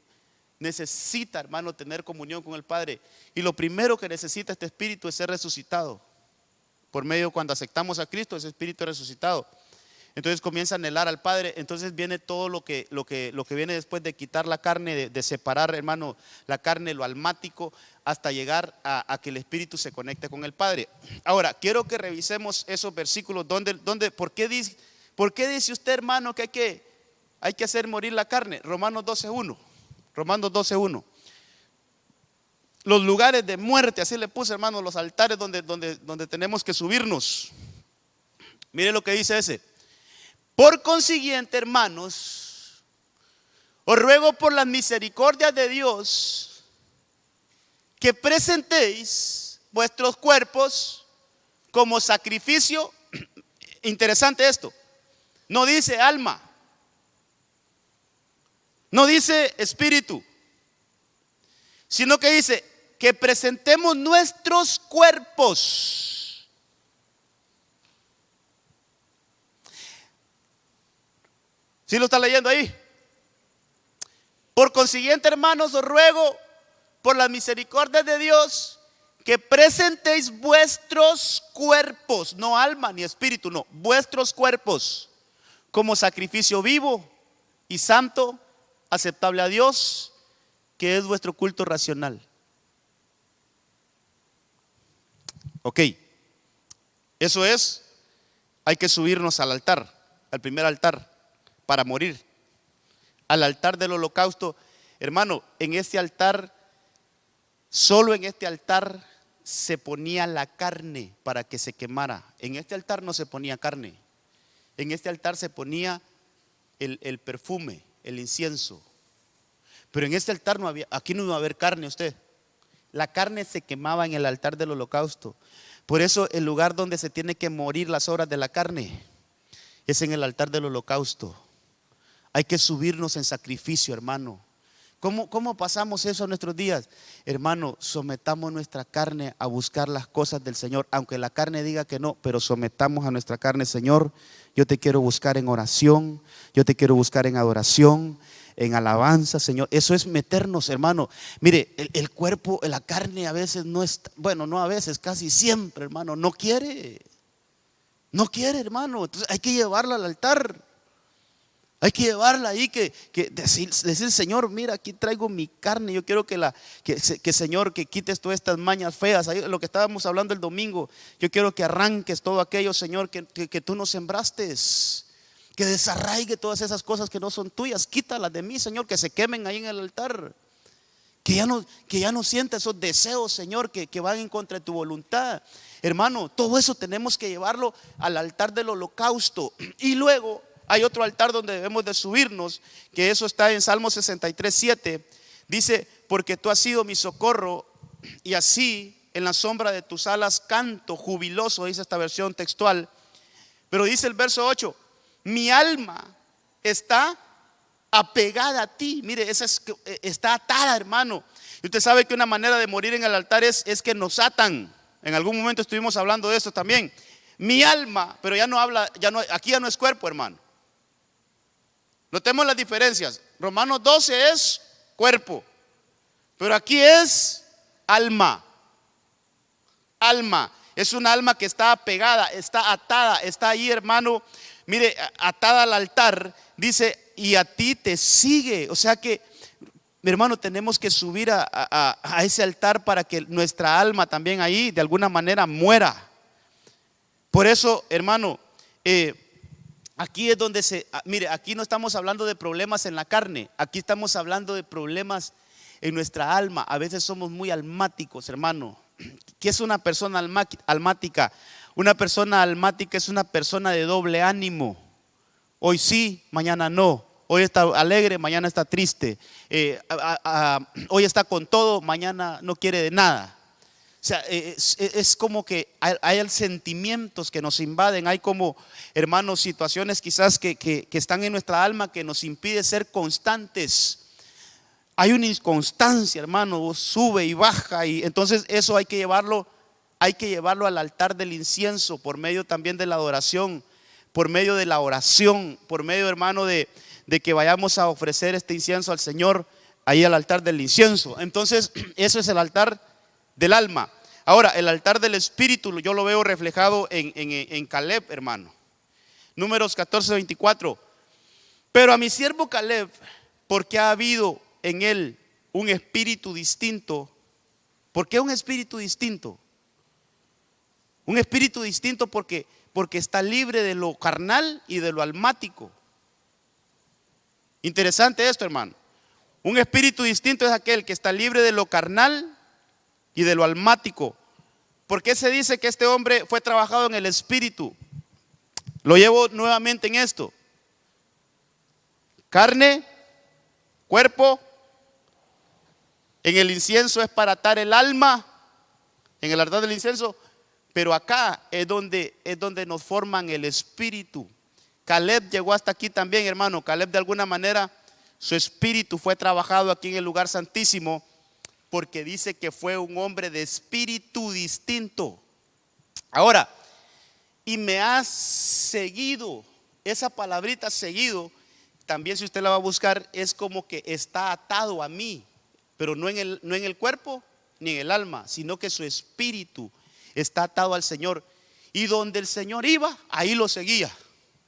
necesita, hermano, tener comunión con el Padre. Y lo primero que necesita este espíritu es ser resucitado. Por medio, cuando aceptamos a Cristo, ese espíritu es resucitado. Entonces comienza a anhelar al Padre. Entonces viene todo lo que viene después de quitar la carne, de separar, hermano, la carne, lo almático, hasta llegar a que el espíritu se conecte con el Padre. Ahora, quiero que revisemos esos versículos. ¿Por qué dice usted, hermano, que hay que hacer morir la carne? Romanos 12:1. Romanos 12:1. Los lugares de muerte, así le puse, hermano, los altares donde tenemos que subirnos. Mire lo que dice ese. Por consiguiente, hermanos, os ruego por las misericordias de Dios que presentéis vuestros cuerpos como sacrificio. Interesante esto. No dice alma, no dice espíritu, sino que dice que presentemos nuestros cuerpos. ¿Sí lo está leyendo ahí? Por consiguiente, hermanos, os ruego por las misericordias de Dios que presentéis vuestros cuerpos, no alma ni espíritu, no, vuestros cuerpos como sacrificio vivo y santo, aceptable a Dios, que es vuestro culto racional. Ok, eso es, hay que subirnos al altar, al primer altar, para morir, al altar del holocausto. Hermano, en este altar, solo en este altar se ponía la carne para que se quemara. En este altar no se ponía carne, en este altar se ponía el perfume, el incienso. Pero en este altar no había, aquí no iba a haber carne usted. La carne se quemaba en el altar del holocausto. Por eso el lugar donde se tiene que morir las obras de la carne es en el altar del holocausto. Hay que subirnos en sacrificio, hermano. ¿Cómo pasamos eso en nuestros días? Hermano, sometamos nuestra carne a buscar las cosas del Señor. Aunque la carne diga que no, pero sometamos a nuestra carne. Señor, yo te quiero buscar en oración, yo te quiero buscar en adoración, en alabanza, Señor. Eso es meternos, hermano. Mire, el cuerpo, la carne a veces no está, bueno, no a veces, casi siempre, hermano, no quiere, hermano. Entonces hay que llevarla al altar. Hay que llevarla ahí, que decir, Señor, mira, aquí traigo mi carne. Yo quiero que Señor, que quites todas estas mañas feas. Ahí, lo que estábamos hablando el domingo, yo quiero que arranques todo aquello, Señor, que tú nos sembraste. Que desarraigue todas esas cosas que no son tuyas. Quítalas de mí, Señor, que se quemen ahí en el altar. Que ya no sienta esos deseos, Señor, que van en contra de tu voluntad. Hermano, todo eso tenemos que llevarlo al altar del holocausto. Y luego hay otro altar donde debemos de subirnos, que eso está en Salmo 63:7. Dice, porque tú has sido mi socorro, y así en la sombra de tus alas canto jubiloso, dice esta versión textual. Pero dice el verso 8, mi alma está apegada a ti. Mire, está atada, hermano. Y usted sabe que una manera de morir en el altar es que nos atan. En algún momento estuvimos hablando de eso también. Mi alma, pero ya no habla, aquí ya no es cuerpo, hermano. Notemos las diferencias. Romanos 12 es cuerpo, pero aquí es alma. Alma, es un alma que está apegada, está atada, está ahí, hermano. Mire, atada al altar, dice, y a ti te sigue. O sea que, mi hermano, tenemos que subir a ese altar para que nuestra alma también ahí de alguna manera muera. Por eso, hermano, aquí es donde mire, aquí no estamos hablando de problemas en la carne, aquí estamos hablando de problemas en nuestra alma. A veces somos muy almáticos, hermano. ¿Qué es una persona almática? Una persona almática es una persona de doble ánimo. Hoy sí, mañana no. Hoy está alegre, mañana está triste. Hoy está con todo, mañana no quiere de nada. O sea, es como que hay sentimientos que nos invaden. Hay como, hermanos, situaciones quizás que están en nuestra alma que nos impide ser constantes. Hay una inconstancia, hermano, sube y baja, y entonces eso hay que llevarlo al altar del incienso, por medio también de la adoración, por medio de la oración, por medio, hermano, de que vayamos a ofrecer este incienso al Señor, ahí al altar del incienso. Entonces, eso es el altar del alma. Ahora, el altar del espíritu, yo lo veo reflejado en Caleb, hermano. Números 14:24. Pero a mi siervo Caleb, porque ha habido en él un espíritu distinto. ¿Por qué un espíritu distinto? Un espíritu distinto porque está libre de lo carnal y de lo almático. Interesante esto, hermano. Un espíritu distinto es aquel que está libre de lo carnal y de lo almático. ¿Por qué se dice que este hombre fue trabajado en el espíritu? Lo llevo nuevamente en esto. Carne, cuerpo. En el incienso es para atar el alma, en el altar del incienso, pero acá es donde nos forman el espíritu. Caleb llegó hasta aquí también, hermano. Caleb, de alguna manera, su espíritu fue trabajado aquí en el lugar santísimo porque dice que fue un hombre de espíritu distinto. Ahora, y me has seguido. Esa palabrita seguido, también si usted la va a buscar, es como que está atado a mí, pero no en el cuerpo ni en el alma, sino que su espíritu está atado al Señor. Y donde el Señor iba, ahí lo seguía.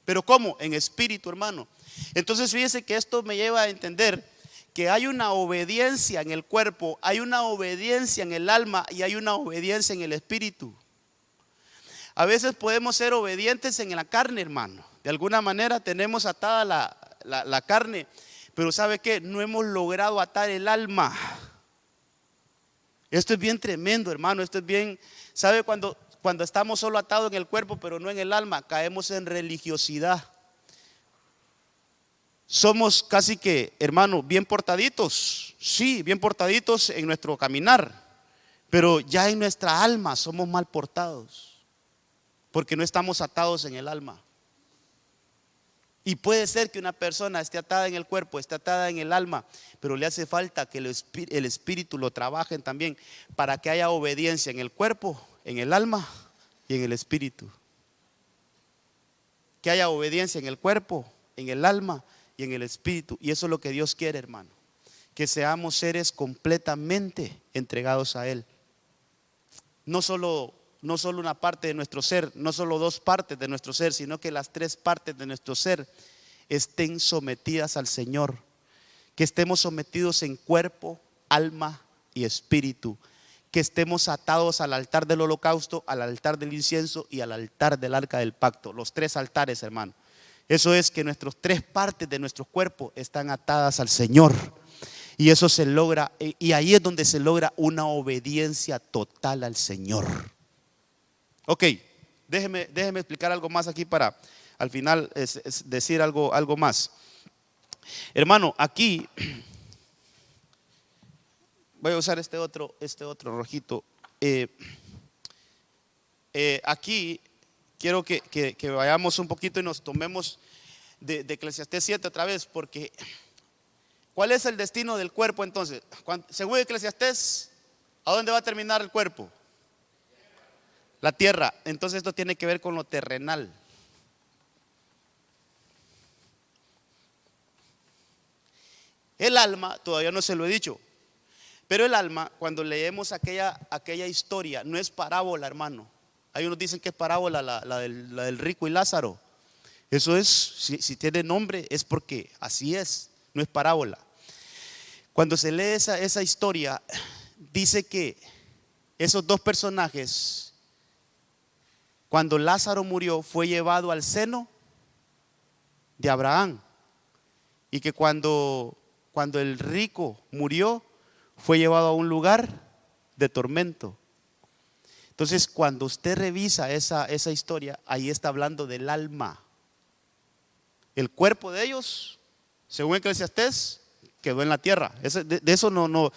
Pero ¿cómo? En espíritu, hermano. Entonces fíjese que esto me lleva a entender que hay una obediencia en el cuerpo, hay una obediencia en el alma y hay una obediencia en el espíritu. A veces podemos ser obedientes en la carne, hermano. De alguna manera tenemos atada la carne, pero ¿sabe qué? No hemos logrado atar el alma. Esto es bien tremendo, hermano. Esto es bien, ¿sabe? Cuando estamos solo atados en el cuerpo, pero no en el alma, caemos en religiosidad. Somos casi que, hermano, bien portaditos. Sí, bien portaditos en nuestro caminar, pero ya en nuestra alma somos mal portados, porque no estamos atados en el alma. Y puede ser que una persona esté atada en el cuerpo, esté atada en el alma, pero le hace falta que el espíritu lo trabajen también para que haya obediencia en el cuerpo, en el alma y en el espíritu. Que haya obediencia en el cuerpo, en el alma y en el espíritu. Y eso es lo que Dios quiere, hermano. Que seamos seres completamente entregados a Él. No solo una parte de nuestro ser, no solo dos partes de nuestro ser, sino que las tres partes de nuestro ser estén sometidas al Señor. Que estemos sometidos en cuerpo, alma y espíritu. Que estemos atados al altar del holocausto, al altar del incienso y al altar del arca del pacto. Los tres altares, hermano. Eso es que nuestras tres partes de nuestro cuerpo están atadas al Señor. Y eso se logra, y ahí es donde se logra una obediencia total al Señor. Ok, déjeme explicar algo más aquí para al final decir algo más. Hermano, aquí voy a usar este otro rojito. Aquí quiero que vayamos un poquito y nos tomemos de Eclesiastés 7 otra vez, porque ¿cuál es el destino del cuerpo entonces? Según Eclesiastés, ¿a dónde va a terminar el cuerpo? La tierra. Entonces esto tiene que ver con lo terrenal. El alma, todavía no se lo he dicho, pero el alma, cuando leemos aquella historia, no es parábola, hermano. Hay unos dicen que es parábola la del rico y Lázaro. Eso es, si tiene nombre, es porque así es, no es parábola. Cuando se lee esa historia, dice que esos dos personajes, cuando Lázaro murió, fue llevado al seno de Abraham. Y que cuando el rico murió, fue llevado a un lugar de tormento. Entonces, cuando usted revisa esa historia, ahí está hablando del alma. El cuerpo de ellos, según Eclesiastés, quedó en la tierra. De eso no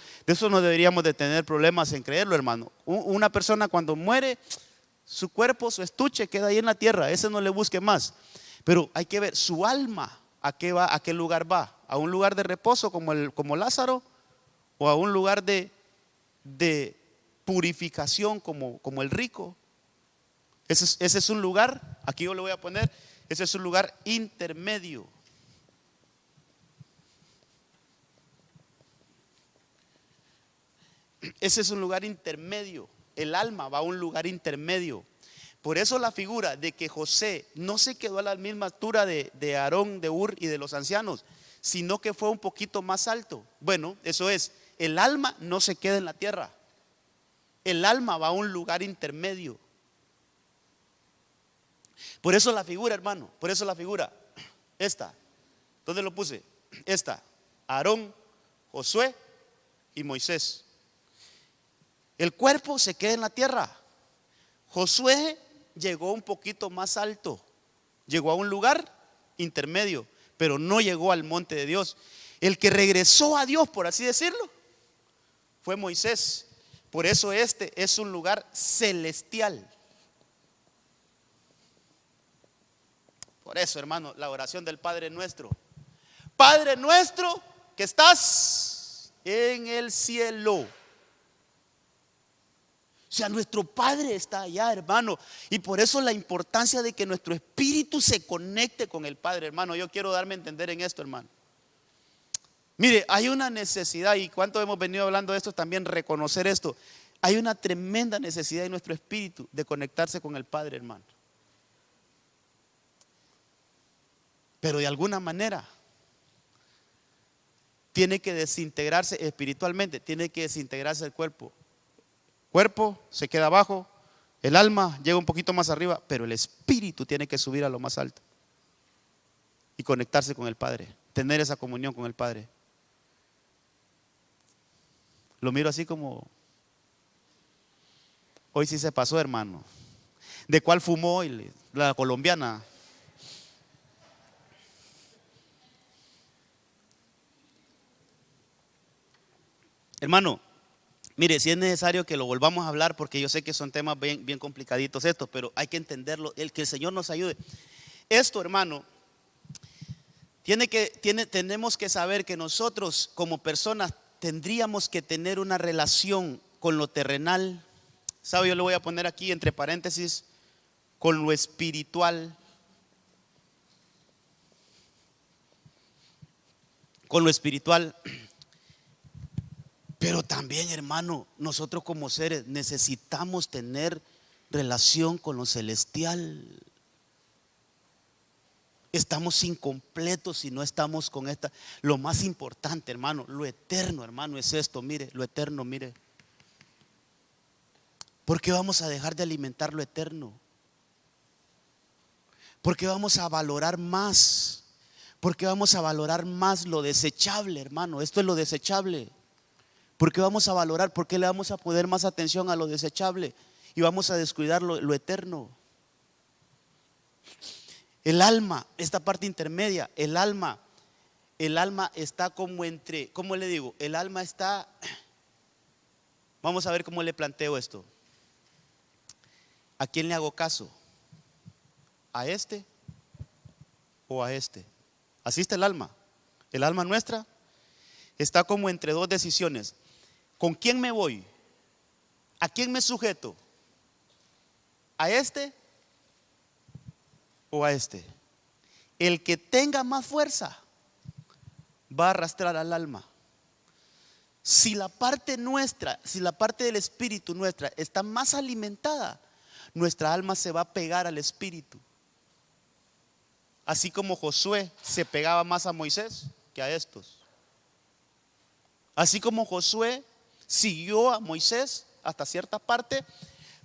deberíamos de tener problemas en creerlo, hermano. Una persona cuando muere, su cuerpo, su estuche queda ahí en la tierra. Ese no le busque más. Pero hay que ver su alma, ¿a qué va? ¿A qué lugar va? ¿A un lugar de reposo como Lázaro? ¿O a un lugar de purificación como el rico? Ese es un lugar, aquí yo le voy a poner, ese es un lugar intermedio. Ese es un lugar intermedio. El alma va a un lugar intermedio. Por eso la figura de que José no se quedó a la misma altura de Aarón, de Ur y de los ancianos, sino que fue un poquito más alto. Bueno, eso es, el alma no se queda en la tierra. El alma va a un lugar intermedio. Por eso la figura, hermano, por eso la figura, esta, ¿dónde lo puse? Esta, Aarón, Josué y Moisés. El cuerpo se queda en la tierra. Josué llegó un poquito más alto, llegó a un lugar intermedio, pero no llegó al monte de Dios. El que regresó a Dios, por así decirlo, fue Moisés. Por eso este es un lugar celestial. Por eso, hermano, la oración del Padre Nuestro. Padre nuestro que estás en el cielo. O sea, nuestro Padre está allá, hermano. Y por eso la importancia de que nuestro espíritu se conecte con el Padre, hermano. Yo quiero darme a entender en esto, hermano. Mire, hay una necesidad, y cuánto hemos venido hablando de esto también, reconocer esto. Hay una tremenda necesidad en nuestro espíritu de conectarse con el Padre, hermano. Pero de alguna manera tiene que desintegrarse espiritualmente, tiene que desintegrarse el cuerpo. Cuerpo se queda abajo, el alma llega un poquito más arriba, pero el espíritu tiene que subir a lo más alto y conectarse con el Padre, tener esa comunión con el Padre. Lo miro así como, hoy sí se pasó, hermano. ¿De cuál fumó hoy? La colombiana. Hermano, mire, si es necesario que lo volvamos a hablar, porque yo sé que son temas bien, bien complicaditos estos, pero hay que entenderlo, que el Señor nos ayude. Esto, hermano, tenemos que saber que nosotros como personas tendríamos que tener una relación con lo terrenal. ¿Sabe? Yo le voy a poner aquí entre paréntesis, con lo espiritual. Con lo espiritual. Pero también, hermano, nosotros como seres necesitamos tener relación con lo celestial. Estamos incompletos si no estamos con esta. Lo más importante, hermano, lo eterno, hermano, es esto. Mire, lo eterno, mire. ¿Por qué vamos a dejar de alimentar lo eterno? ¿Por qué vamos a valorar más? ¿Por qué vamos a valorar más lo desechable, hermano? Esto es lo desechable. ¿Por qué vamos a valorar? ¿Por qué le vamos a poner más atención a lo desechable y vamos a descuidar lo eterno? El alma, esta parte intermedia, el alma está como entre, ¿cómo le digo? El alma está, vamos a ver cómo le planteo esto. ¿A quién le hago caso? ¿A este o a este? Así está el alma. El alma nuestra está como entre dos decisiones. ¿Con quién me voy? ¿A quién me sujeto? ¿A este o a este? El que tenga más fuerza va a arrastrar al alma. Si la parte nuestra, si la parte del espíritu nuestra está más alimentada, nuestra alma se va a pegar al espíritu. Así como Josué se pegaba más a Moisés que a estos. Así como Josué siguió a Moisés hasta cierta parte,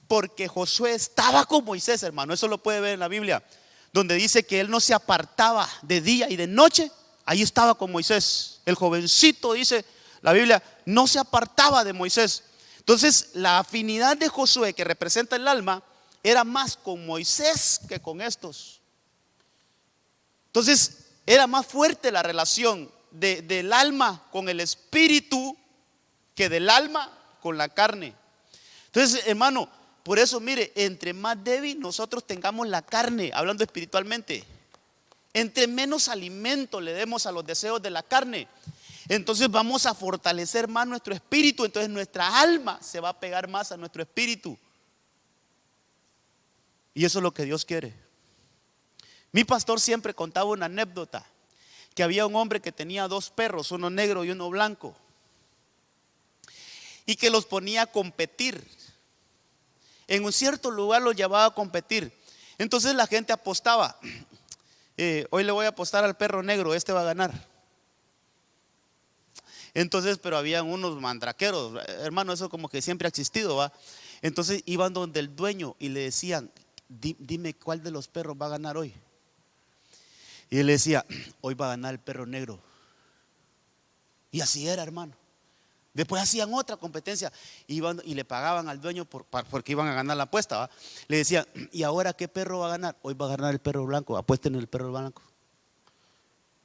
porque Josué estaba con Moisés, hermano. Eso lo puede ver en la Biblia, donde dice que él no se apartaba de día y de noche. Ahí estaba con Moisés. El jovencito, dice la Biblia, no se apartaba de Moisés. Entonces la afinidad de Josué, que representa el alma, era más con Moisés que con estos. Entonces era más fuerte la relación del alma con el espíritu que del alma con la carne. Entonces, hermano, por eso mire, entre más débil nosotros tengamos la carne, hablando espiritualmente, entre menos alimento le demos a los deseos de la carne, entonces vamos a fortalecer más nuestro espíritu. Entonces nuestra alma se va a pegar más a nuestro espíritu. Y eso es lo que Dios quiere. Mi pastor siempre contaba una anécdota, que había un hombre que tenía dos perros, uno negro y uno blanco, y que los ponía a competir. En un cierto lugar los llevaba a competir. Entonces la gente apostaba. Hoy le voy a apostar al perro negro, este va a ganar. Entonces, pero habían unos mandraqueros, hermano, eso como que siempre ha existido, ¿va? Entonces iban donde el dueño y le decían: dime cuál de los perros va a ganar hoy. Y él le decía: hoy va a ganar el perro negro. Y así era, hermano. Después hacían otra competencia, iban y le pagaban al dueño porque iban a ganar la apuesta, ¿va? Le decían: ¿y ahora qué perro va a ganar? Hoy va a ganar el perro blanco, apuesten en el perro blanco.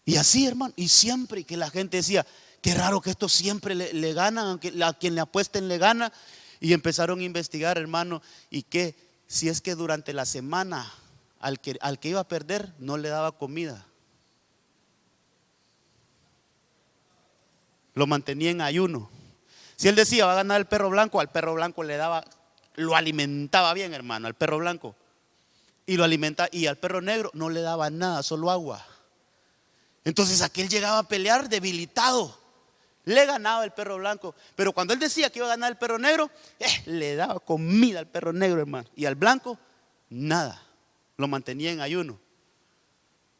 Y así, hermano, y siempre que la gente decía: qué raro que esto siempre le ganan, aunque a quien le apuesten le gana. Y empezaron a investigar, hermano, y que si es que durante la semana al que iba a perder no le daba comida, lo mantenía en ayuno. Si él decía va a ganar el perro blanco, al perro blanco le daba lo alimentaba bien, hermano, al perro blanco. Y lo alimentaba, y al perro negro no le daba nada, solo agua. Entonces aquel llegaba a pelear debilitado. Le ganaba el perro blanco. Pero cuando él decía que iba a ganar el perro negro, le daba comida al perro negro, hermano. Y al blanco, nada. Lo mantenía en ayuno,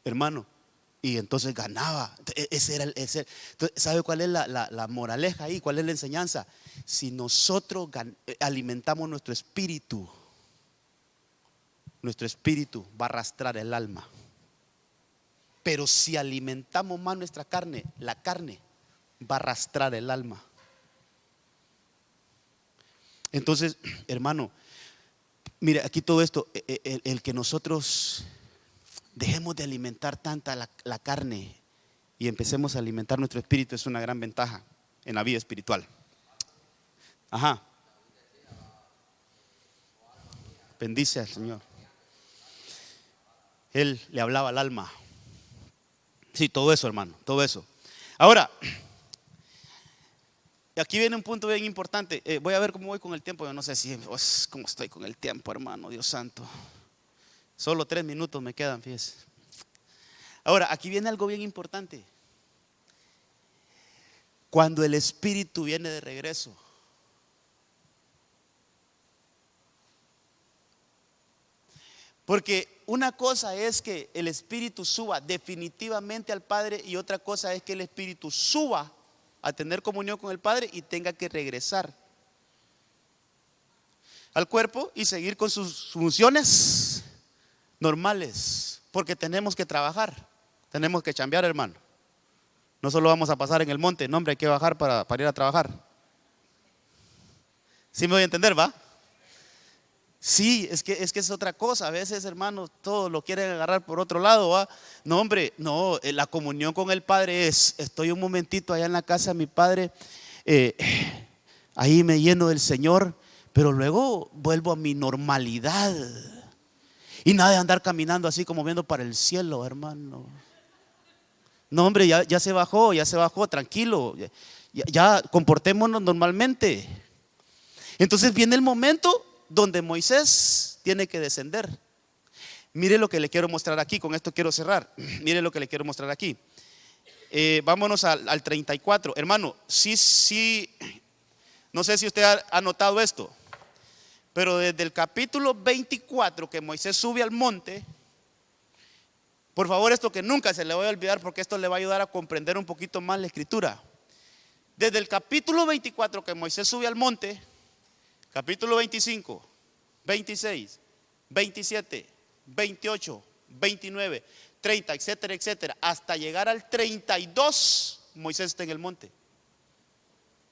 hermano. Y entonces ganaba. Ese era ese. Entonces, ¿sabe cuál es la moraleja ahí? ¿Cuál es la enseñanza? Si nosotros alimentamos nuestro espíritu va a arrastrar el alma. Pero si alimentamos más nuestra carne, la carne va a arrastrar el alma. Entonces, hermano, mire, aquí todo esto, el que nosotros dejemos de alimentar tanta la carne y empecemos a alimentar nuestro espíritu es una gran ventaja en la vida espiritual. Ajá. Bendice al Señor. Él le hablaba al alma. Sí, todo eso, hermano, todo eso. Ahora, aquí viene un punto bien importante. Voy a ver cómo voy con el tiempo. Yo no sé cómo estoy con el tiempo, hermano, Dios santo. Solo 3 minutos me quedan, fíjese. Ahora, aquí viene algo bien importante. Cuando el espíritu viene de regreso, porque una cosa es que el espíritu suba definitivamente al Padre y otra cosa es que el espíritu suba a tener comunión con el Padre y tenga que regresar al cuerpo y seguir con sus funciones normales, porque tenemos que trabajar, tenemos que chambear, hermano. No solo vamos a pasar en el monte, no, hombre, hay que bajar para ir a trabajar. ¿Sí me voy a entender, va? Sí, es que es otra cosa. A veces, hermanos, todos lo quieren agarrar por otro lado, ¿va? No, hombre, no, la comunión con el Padre es, estoy un momentito allá en la casa de mi Padre, ahí me lleno del Señor, pero luego vuelvo a mi normalidad. Y nada de andar caminando así como viendo para el cielo, hermano. No, hombre, ya se bajó, tranquilo. Ya comportémonos normalmente. Entonces viene el momento donde Moisés tiene que descender. Mire lo que le quiero mostrar aquí, con esto quiero cerrar. Mire lo que le quiero mostrar aquí. Vámonos al 34. Hermano, sí, no sé si usted ha notado esto, pero desde el capítulo 24 que Moisés sube al monte, por favor, esto que nunca se le voy a olvidar porque esto le va a ayudar a comprender un poquito más la escritura. Desde el capítulo 24 que Moisés sube al monte, capítulo 25, 26, 27, 28, 29, 30, etcétera, etcétera, hasta llegar al 32, Moisés está en el monte.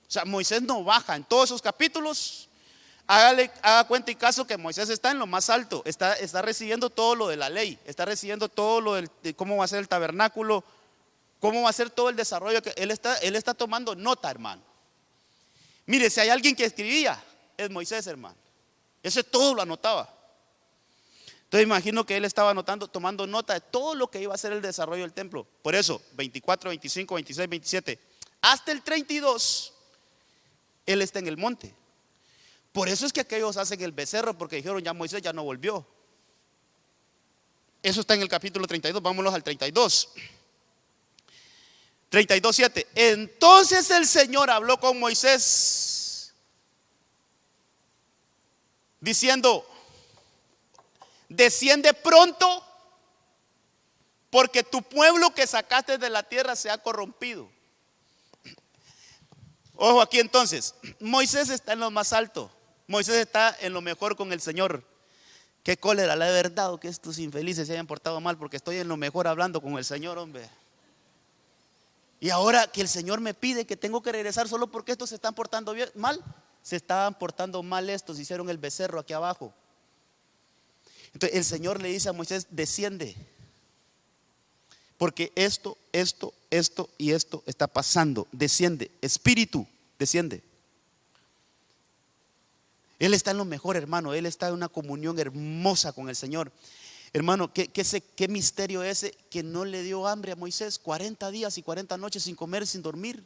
O sea, Moisés no baja en todos esos capítulos. Haga cuenta y caso que Moisés está en lo más alto, está recibiendo todo lo de la ley, está recibiendo todo lo de cómo va a ser el tabernáculo, cómo va a ser todo el desarrollo. Que él está tomando nota, hermano. Mire, si hay alguien que escribía, es Moisés, hermano. Ese todo lo anotaba. Entonces imagino que él estaba tomando nota de todo lo que iba a ser el desarrollo del templo. Por eso, 24, 25, 26, 27, hasta el 32, él está en el monte. Por eso es que aquellos hacen el becerro, porque dijeron ya Moisés ya no volvió. Eso está en el capítulo 32, vámonos al 32. 32:7. Entonces el Señor habló con Moisés diciendo: desciende pronto, porque tu pueblo que sacaste de la tierra se ha corrompido. Ojo aquí entonces, Moisés está en lo más alto, Moisés está en lo mejor con el Señor. Qué cólera, la verdad, que estos infelices se hayan portado mal, porque estoy en lo mejor hablando con el Señor, hombre. Y ahora que el Señor me pide que tengo que regresar solo porque estos se están portando mal. Se estaban portando mal estos, hicieron el becerro aquí abajo. Entonces el Señor le dice a Moisés: desciende, porque esto y esto está pasando. Desciende, espíritu, desciende. Él está en lo mejor, hermano. Él está en una comunión hermosa con el Señor. Hermano, ¿qué misterio ese que no le dio hambre a Moisés? 40 días y 40 noches sin comer, sin dormir.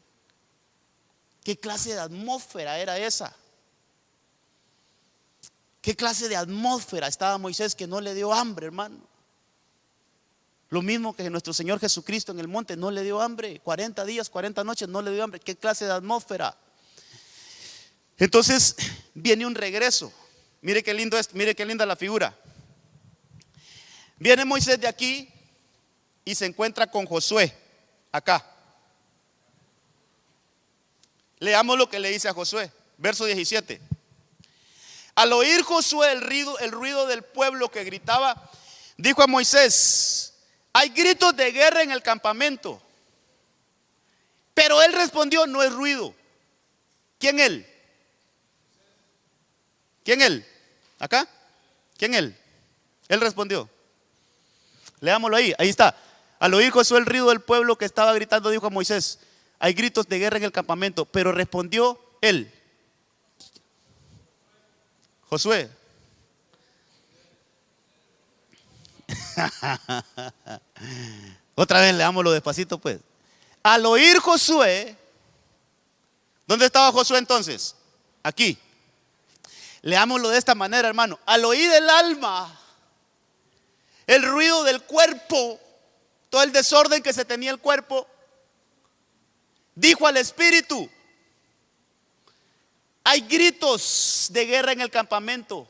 ¿Qué clase de atmósfera era esa? ¿Qué clase de atmósfera estaba Moisés que no le dio hambre, hermano? Lo mismo que nuestro Señor Jesucristo en el monte, no le dio hambre. 40 días, 40 noches, no le dio hambre. ¿Qué clase de atmósfera? Entonces viene un regreso. Mire qué lindo es, mire qué linda la figura. Viene Moisés de aquí y se encuentra con Josué acá. Leamos lo que le dice a Josué, verso 17. Al oír Josué el ruido del pueblo que gritaba, dijo a Moisés: hay gritos de guerra en el campamento. Pero él respondió: no es ruido. ¿Quién él? ¿Quién él? ¿Acá? ¿Quién él? Él respondió. Leámoslo ahí, ahí está. Al oír Josué el ruido del pueblo que estaba gritando, dijo a Moisés: hay gritos de guerra en el campamento. Pero respondió él. Josué. Otra vez leámoslo despacito pues. Al oír Josué, ¿dónde estaba Josué entonces? Aquí. Leámoslo de esta manera, hermano. Al oír el alma, el ruido del cuerpo, todo el desorden que se tenía el cuerpo, dijo al espíritu: hay gritos de guerra en el campamento.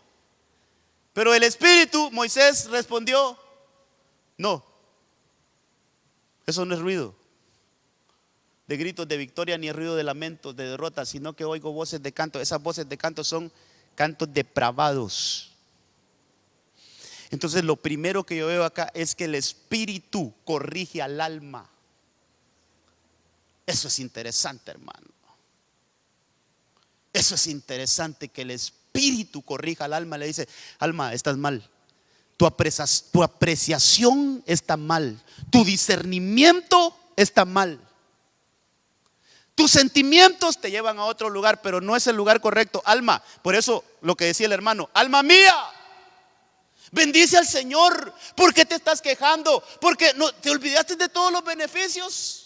Pero el espíritu, Moisés respondió: no, eso no es ruido de gritos de victoria, ni ruido de lamentos, de derrota, sino que oigo voces de canto. Esas voces de canto son cantos depravados. Entonces lo primero que yo veo acá es que el espíritu corrige al alma. Eso es interesante, hermano. Eso es interesante, que el espíritu corrija al alma. Le dice: alma, estás mal. Tu apreciación está mal. Tu discernimiento está mal. Tus sentimientos te llevan a otro lugar, pero no es el lugar correcto. Alma, por eso lo que decía el hermano: alma mía, bendice al Señor. ¿Por qué te estás quejando? Porque no, te olvidaste de todos los beneficios.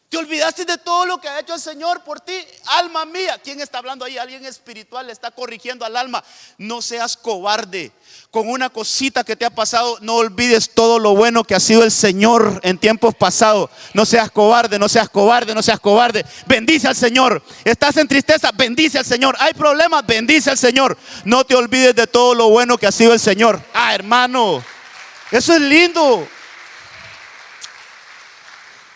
Te olvidaste de todo lo que ha hecho el Señor por ti. Alma mía. ¿Quién está hablando ahí? Alguien espiritual le está corrigiendo al alma. No seas cobarde. Con una cosita que te ha pasado, no olvides todo lo bueno que ha sido el Señor en tiempos pasados. No seas cobarde, no seas cobarde, no seas cobarde. Bendice al Señor. Estás en tristeza, bendice al Señor. Hay problemas, bendice al Señor. No te olvides de todo lo bueno que ha sido el Señor. Ah, hermano, eso es lindo.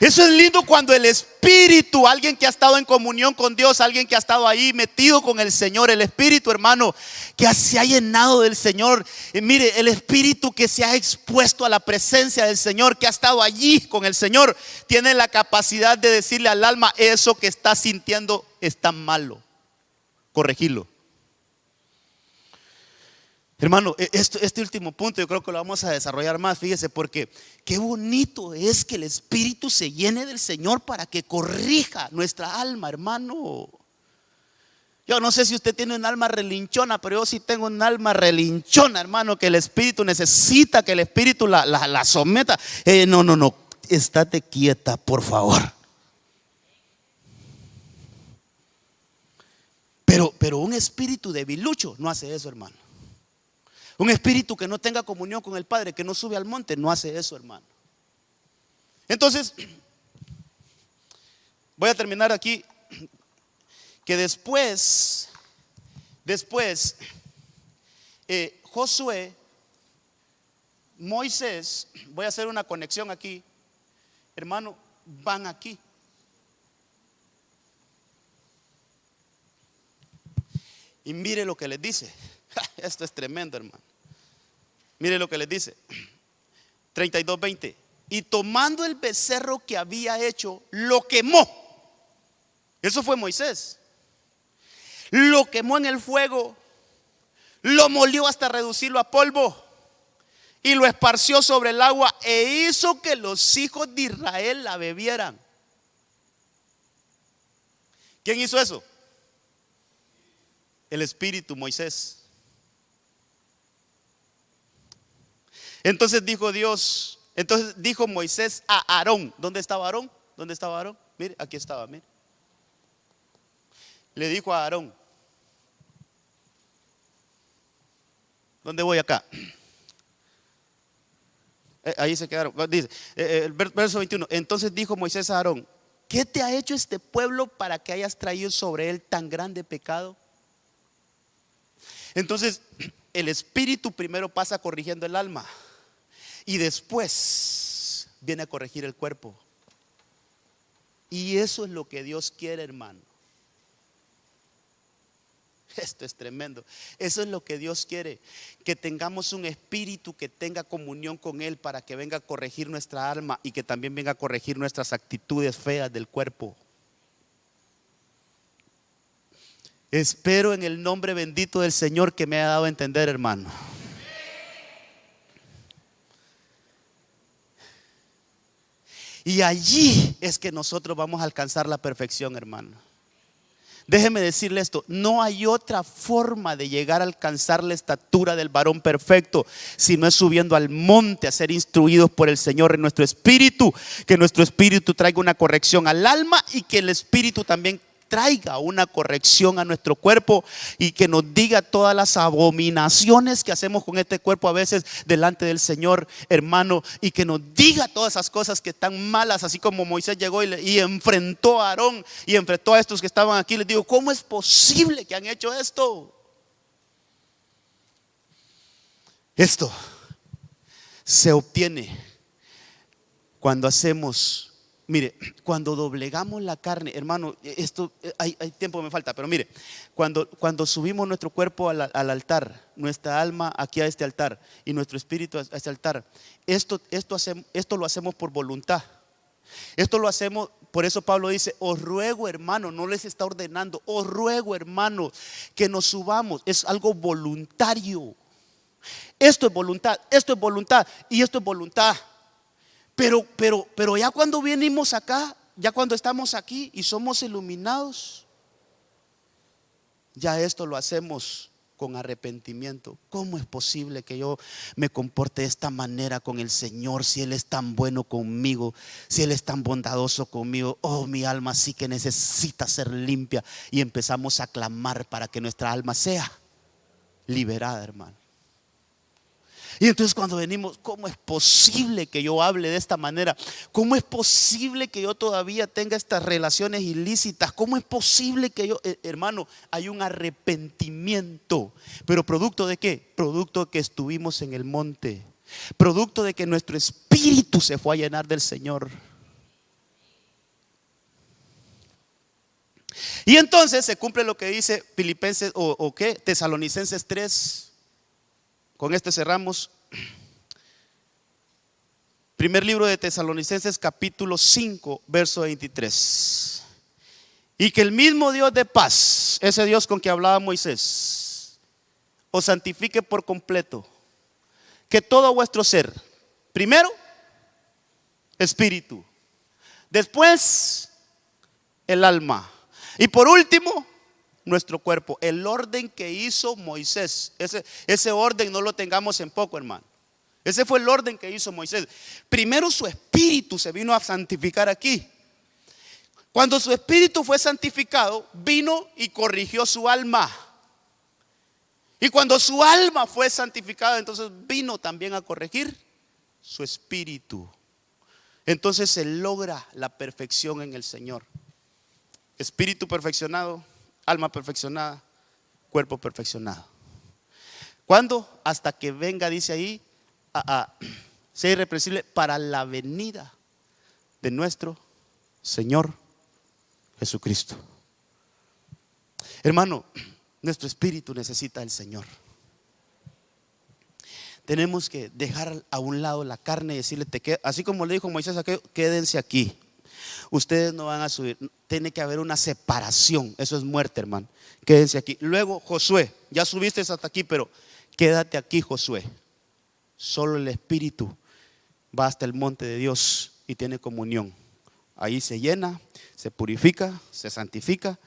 Eso es lindo cuando el espíritu, alguien que ha estado en comunión con Dios, alguien que ha estado ahí metido con el Señor, el espíritu, hermano, que se ha llenado del Señor. Mire, el espíritu que se ha expuesto a la presencia del Señor, que ha estado allí con el Señor, tiene la capacidad de decirle al alma: eso que estás sintiendo está malo, corregilo. Hermano, este último punto yo creo que lo vamos a desarrollar más, fíjese, porque qué bonito es que el espíritu se llene del Señor para que corrija nuestra alma, hermano. Yo no sé si usted tiene un alma relinchona, pero yo sí tengo un alma relinchona, hermano, que el espíritu necesita que el espíritu la someta. No, estate quieta, por favor. Pero un espíritu debilucho no hace eso, hermano. Un espíritu que no tenga comunión con el Padre, que no sube al monte, no hace eso, hermano. Entonces, voy a terminar aquí. Que después Josué, Moisés, voy a hacer una conexión aquí, hermano, van aquí. Y mire lo que les dice. Esto es tremendo, hermano. Mire lo que les dice. 32:20. Y tomando el becerro que había hecho, lo quemó. Eso fue Moisés. Lo quemó en el fuego, lo molió hasta reducirlo a polvo y lo esparció sobre el agua e hizo que los hijos de Israel la bebieran. ¿Quién hizo eso? El espíritu, Moisés. Entonces dijo Moisés a Aarón. ¿Dónde estaba Aarón? ¿Dónde estaba Aarón? Mire, aquí estaba, mire. Le dijo a Aarón: ¿Dónde voy acá? Ahí se quedaron. Dice, el verso 21. Entonces dijo Moisés a Aarón: ¿qué te ha hecho este pueblo para que hayas traído sobre él tan grande pecado? Entonces, el espíritu primero pasa corrigiendo el alma y después viene a corregir el cuerpo. Y eso es lo que Dios quiere, hermano. Esto es tremendo. Eso es lo que Dios quiere, que tengamos un espíritu que tenga comunión con Él para que venga a corregir nuestra alma y que también venga a corregir nuestras actitudes feas del cuerpo. Espero en el nombre bendito del Señor que me ha dado a entender, hermano. Y allí es que nosotros vamos a alcanzar la perfección, hermano. Déjeme decirle esto: no hay otra forma de llegar a alcanzar la estatura del varón perfecto si no es subiendo al monte a ser instruidos por el Señor en nuestro espíritu. Que nuestro espíritu traiga una corrección al alma y que el espíritu también traiga una corrección a nuestro cuerpo y que nos diga todas las abominaciones que hacemos con este cuerpo a veces delante del Señor, hermano, y que nos diga todas esas cosas que están malas, así como Moisés llegó y enfrentó a Aarón y enfrentó a estos que estaban aquí. Les digo: ¿cómo es posible que han hecho esto? Esto se obtiene cuando hacemos, mire, cuando doblegamos la carne, hermano. Esto hay tiempo que me falta, pero mire, cuando subimos nuestro cuerpo al altar, nuestra alma aquí a este altar y nuestro espíritu a este altar, esto lo hacemos por voluntad. Esto lo hacemos, por eso Pablo dice: os ruego, hermano, no les está ordenando, os ruego, hermano, que nos subamos. Es algo voluntario. Esto es voluntad, esto es voluntad y esto es voluntad. Pero ya cuando venimos acá, ya cuando estamos aquí y somos iluminados, ya esto lo hacemos con arrepentimiento. ¿Cómo es posible que yo me comporte de esta manera con el Señor si Él es tan bueno conmigo, si Él es tan bondadoso conmigo? Oh, mi alma sí que necesita ser limpia. Y empezamos a clamar para que nuestra alma sea liberada, hermano. Y entonces cuando venimos: ¿cómo es posible que yo hable de esta manera? ¿Cómo es posible que yo todavía tenga estas relaciones ilícitas? ¿Cómo es posible que yo, hermano, hay un arrepentimiento? ¿Pero producto de qué? Producto de que estuvimos en el monte, producto de que nuestro espíritu se fue a llenar del Señor. Y entonces se cumple lo que dice Filipenses o qué, Tesalonicenses 3. Con este cerramos. Primer libro de Tesalonicenses, capítulo 5, verso 23. Y que el mismo Dios de paz, ese Dios con que hablaba Moisés, os santifique por completo. Que todo vuestro ser, primero, espíritu, después, el alma, y por último, nuestro cuerpo. El orden que hizo Moisés, ese orden no lo tengamos en poco, hermano. Ese fue el orden que hizo Moisés. Primero su espíritu se vino a santificar aquí. Cuando su espíritu fue santificado, vino y corrigió su alma. Y cuando su alma fue santificada, entonces vino también a corregir su espíritu. Entonces se logra la perfección en el Señor. Espíritu perfeccionado, alma perfeccionada, cuerpo perfeccionado. ¿Cuándo? Hasta que venga, dice ahí, sea irreprensible para la venida de nuestro Señor Jesucristo. Hermano, nuestro espíritu necesita al Señor. Tenemos que dejar a un lado la carne y decirle: así como le dijo Moisés a aquellos: quédense aquí, ustedes no van a subir. Tiene que haber una separación. Eso es muerte, hermano. Quédense aquí. Luego Josué: ya subiste hasta aquí, pero quédate aquí, Josué. Solo el espíritu va hasta el monte de Dios y tiene comunión. Ahí se llena, se purifica, se santifica,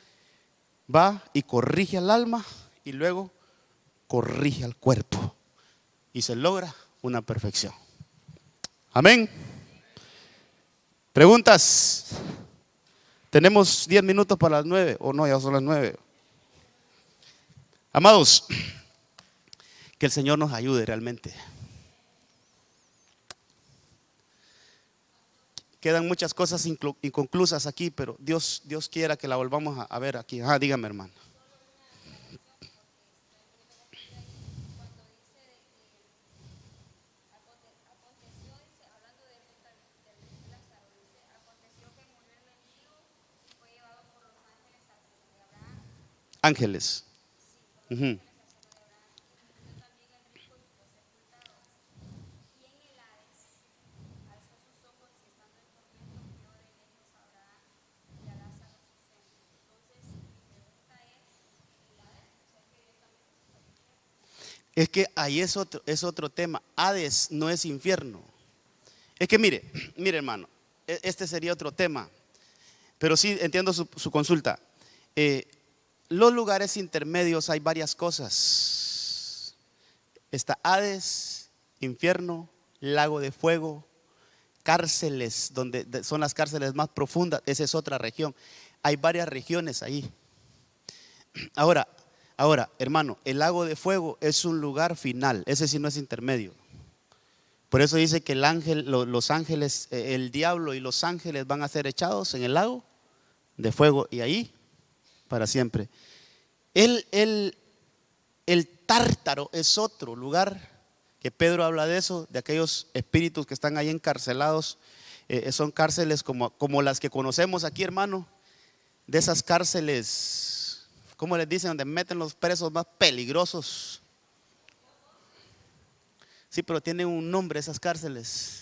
va y corrige al alma y luego corrige al cuerpo y se logra una perfección. Amén. ¿Preguntas? Tenemos 10 minutos para las 9. O no, ya son las 9. Amados, Que el Señor nos ayude realmente. Quedan muchas cosas inconclusas aquí, pero Dios quiera que la volvamos a ver aquí. Dígame, hermano. Ángeles. Ujú. Es que ahí es otro tema. Hades no es infierno. Es que mire, hermano, este sería otro tema. Pero sí entiendo su consulta. Los lugares intermedios hay varias cosas. Está Hades, infierno, lago de fuego, cárceles, donde son las cárceles más profundas. Esa es otra región. Hay varias regiones ahí. Ahora, hermano, el lago de fuego es un lugar final. Ese sí no es intermedio. Por eso dice que los ángeles, el diablo y los ángeles van a ser echados en el lago de fuego y ahí para siempre. El Tártaro es otro lugar que Pedro habla de eso, de aquellos espíritus que están ahí encarcelados. Son cárceles como las que conocemos aquí, hermano, de esas cárceles, ¿cómo les dicen? Donde meten los presos más peligrosos. Sí, pero tienen un nombre esas cárceles.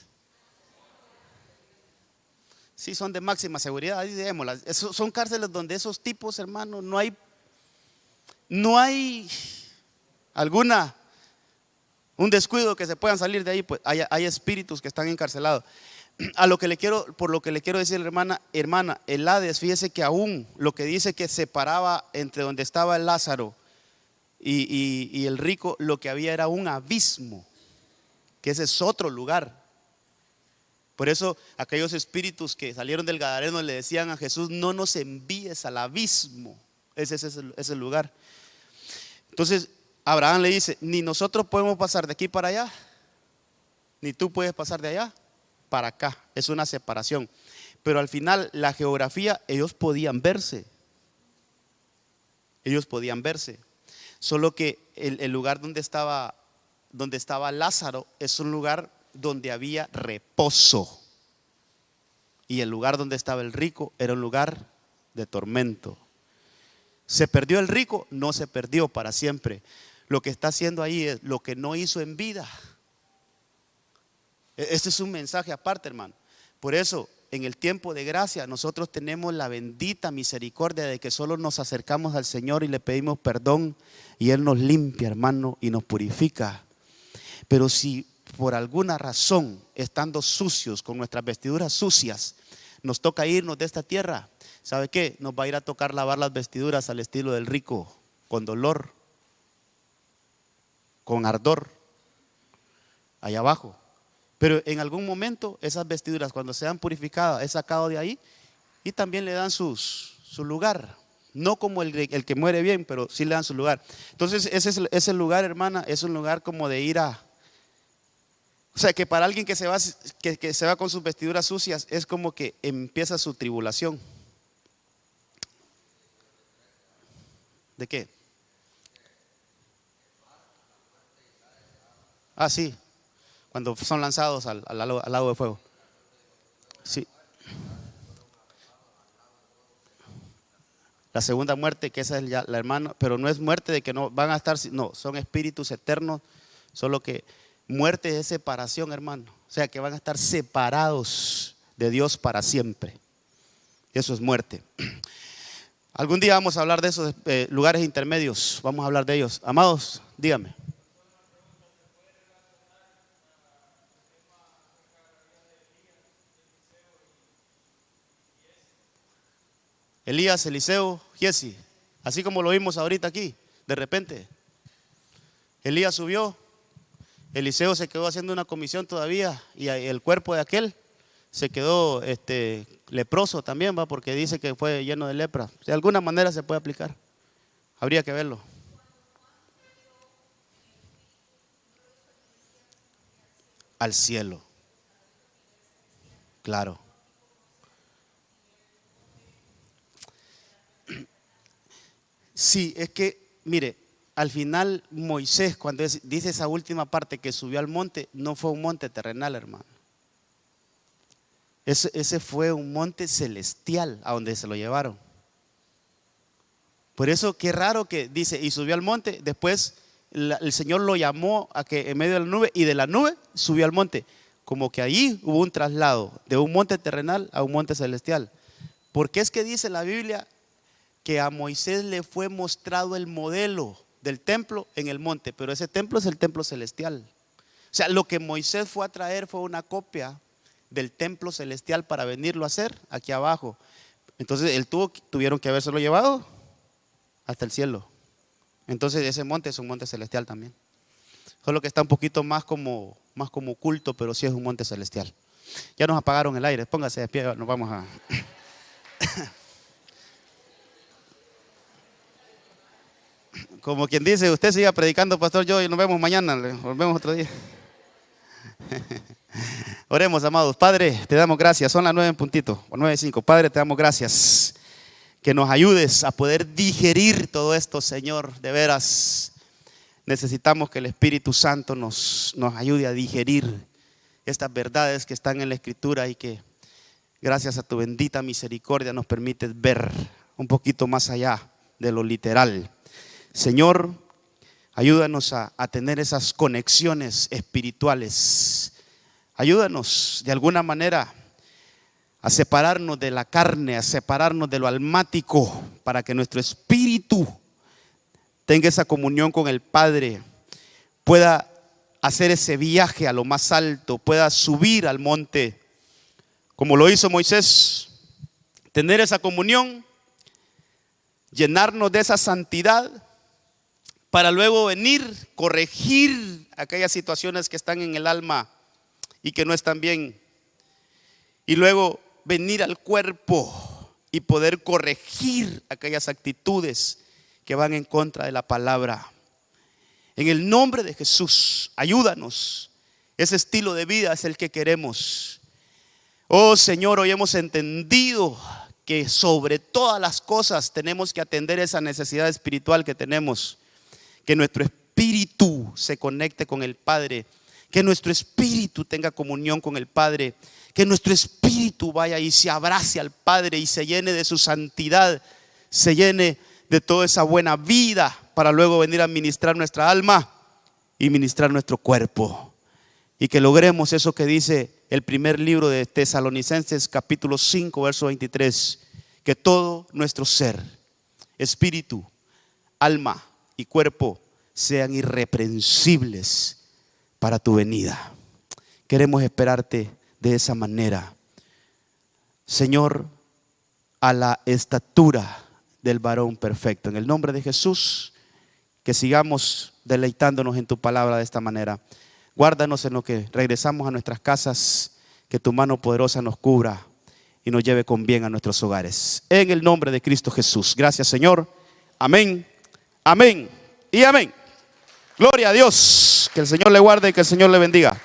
Sí, son de máxima seguridad, digámoslas. Son cárceles donde esos tipos, hermano, no hay un descuido que se puedan salir de ahí, pues hay espíritus que están encarcelados. Por lo que le quiero decir, hermana, el Hades, fíjese que aún lo que dice que separaba entre donde estaba el Lázaro y el rico, lo que había era un abismo, que ese es otro lugar. Por eso aquellos espíritus que salieron del Gadareno le decían a Jesús: no nos envíes al abismo. Ese es el lugar. Entonces Abraham le dice: ni nosotros podemos pasar de aquí para allá, ni tú puedes pasar de allá para acá. Es una separación. Pero al final la geografía, ellos podían verse. Solo que el lugar donde estaba Lázaro es un lugar donde había reposo. Y el lugar donde estaba el rico era un lugar de tormento. ¿Se perdió el rico? No se perdió para siempre. Lo que está haciendo ahí es lo que no hizo en vida. Este es un mensaje aparte, hermano. Por eso, en el tiempo de gracia, nosotros tenemos la bendita misericordia de que solo nos acercamos al Señor y le pedimos perdón, y Él nos limpia, hermano, y nos purifica. Pero si por alguna razón, estando sucios, con nuestras vestiduras sucias, nos toca irnos de esta tierra, ¿sabe qué? Nos va a ir a tocar lavar las vestiduras al estilo del rico, con dolor, con ardor, allá abajo. Pero en algún momento esas vestiduras, cuando sean purificadas, es sacado de ahí y también le dan su lugar. No como el que muere bien, pero sí le dan su lugar. Entonces ese lugar, hermana, es un lugar como de ir a... O sea, que para alguien que se va con sus vestiduras sucias, es como que empieza su tribulación. ¿De qué? Sí, cuando son lanzados al lago de fuego. Sí. La segunda muerte, que esa es ya la hermana, pero no es muerte de que no van a estar, no, son espíritus eternos, solo que muerte es separación, hermano. O sea, que van a estar separados de Dios para siempre. Eso es muerte. Algún día vamos a hablar de esos lugares intermedios, vamos a hablar de ellos. Amados, dígame. Elías, Eliseo, Giesi, así como lo vimos ahorita aquí, de repente. Elías subió, Eliseo se quedó haciendo una comisión todavía y el cuerpo de aquel se quedó leproso también, va, porque dice que fue lleno de lepra. De alguna manera se puede aplicar, habría que verlo. al cielo. Claro. Sí, es que, mire, al final Moisés, cuando dice esa última parte que subió al monte, no fue un monte terrenal, hermano. Ese fue un monte celestial a donde se lo llevaron. Por eso qué raro que dice, y subió al monte, después el Señor lo llamó a que en medio de la nube, y de la nube subió al monte. Como que ahí hubo un traslado de un monte terrenal a un monte celestial. Porque es que dice la Biblia que a Moisés le fue mostrado el modelo del templo en el monte, pero ese templo es el templo celestial. O sea, lo que Moisés fue a traer fue una copia del templo celestial para venirlo a hacer aquí abajo. Entonces tuvieron que habérselo llevado hasta el cielo. Entonces ese monte es un monte celestial también. Solo que está un poquito más como oculto, pero sí es un monte celestial. Ya nos apagaron el aire, póngase de pie, nos vamos a... Como quien dice, usted siga predicando, pastor, yo, y nos vemos mañana, nos vemos otro día. Oremos, amados. Padre, te damos gracias, son las 9 en puntito, o 9:05. Padre, te damos gracias, que nos ayudes a poder digerir todo esto, Señor, de veras. Necesitamos que el Espíritu Santo nos ayude a digerir estas verdades que están en la Escritura y que gracias a tu bendita misericordia nos permites ver un poquito más allá de lo literal. Señor, ayúdanos a tener esas conexiones espirituales. Ayúdanos de alguna manera a separarnos de la carne, a separarnos de lo almático, para que nuestro espíritu tenga esa comunión con el Padre, pueda hacer ese viaje a lo más alto, pueda subir al monte, como lo hizo Moisés, tener esa comunión, llenarnos de esa santidad, para luego venir, corregir aquellas situaciones que están en el alma y que no están bien, y luego venir al cuerpo y poder corregir aquellas actitudes que van en contra de la palabra. En el nombre de Jesús, ayúdanos. Ese estilo de vida es el que queremos. Oh Señor, hoy hemos entendido que sobre todas las cosas tenemos que atender esa necesidad espiritual que tenemos. Que nuestro espíritu se conecte con el Padre, que nuestro espíritu tenga comunión con el Padre, que nuestro espíritu vaya y se abrace al Padre y se llene de su santidad, se llene de toda esa buena vida, para luego venir a ministrar nuestra alma y ministrar nuestro cuerpo. Y que logremos eso que dice el primer libro de Tesalonicenses, capítulo 5, verso 23, que todo nuestro ser, espíritu, alma y cuerpo sean irreprensibles para tu venida. Queremos esperarte de esa manera, Señor, a la estatura del varón perfecto. En el nombre de Jesús, que sigamos deleitándonos en tu palabra de esta manera. Guárdanos en lo que regresamos a nuestras casas, que tu mano poderosa nos cubra y nos lleve con bien a nuestros hogares. En el nombre de Cristo Jesús. Gracias, Señor. Amén, amén y amén. Gloria a Dios. Que el Señor le guarde y que el Señor le bendiga.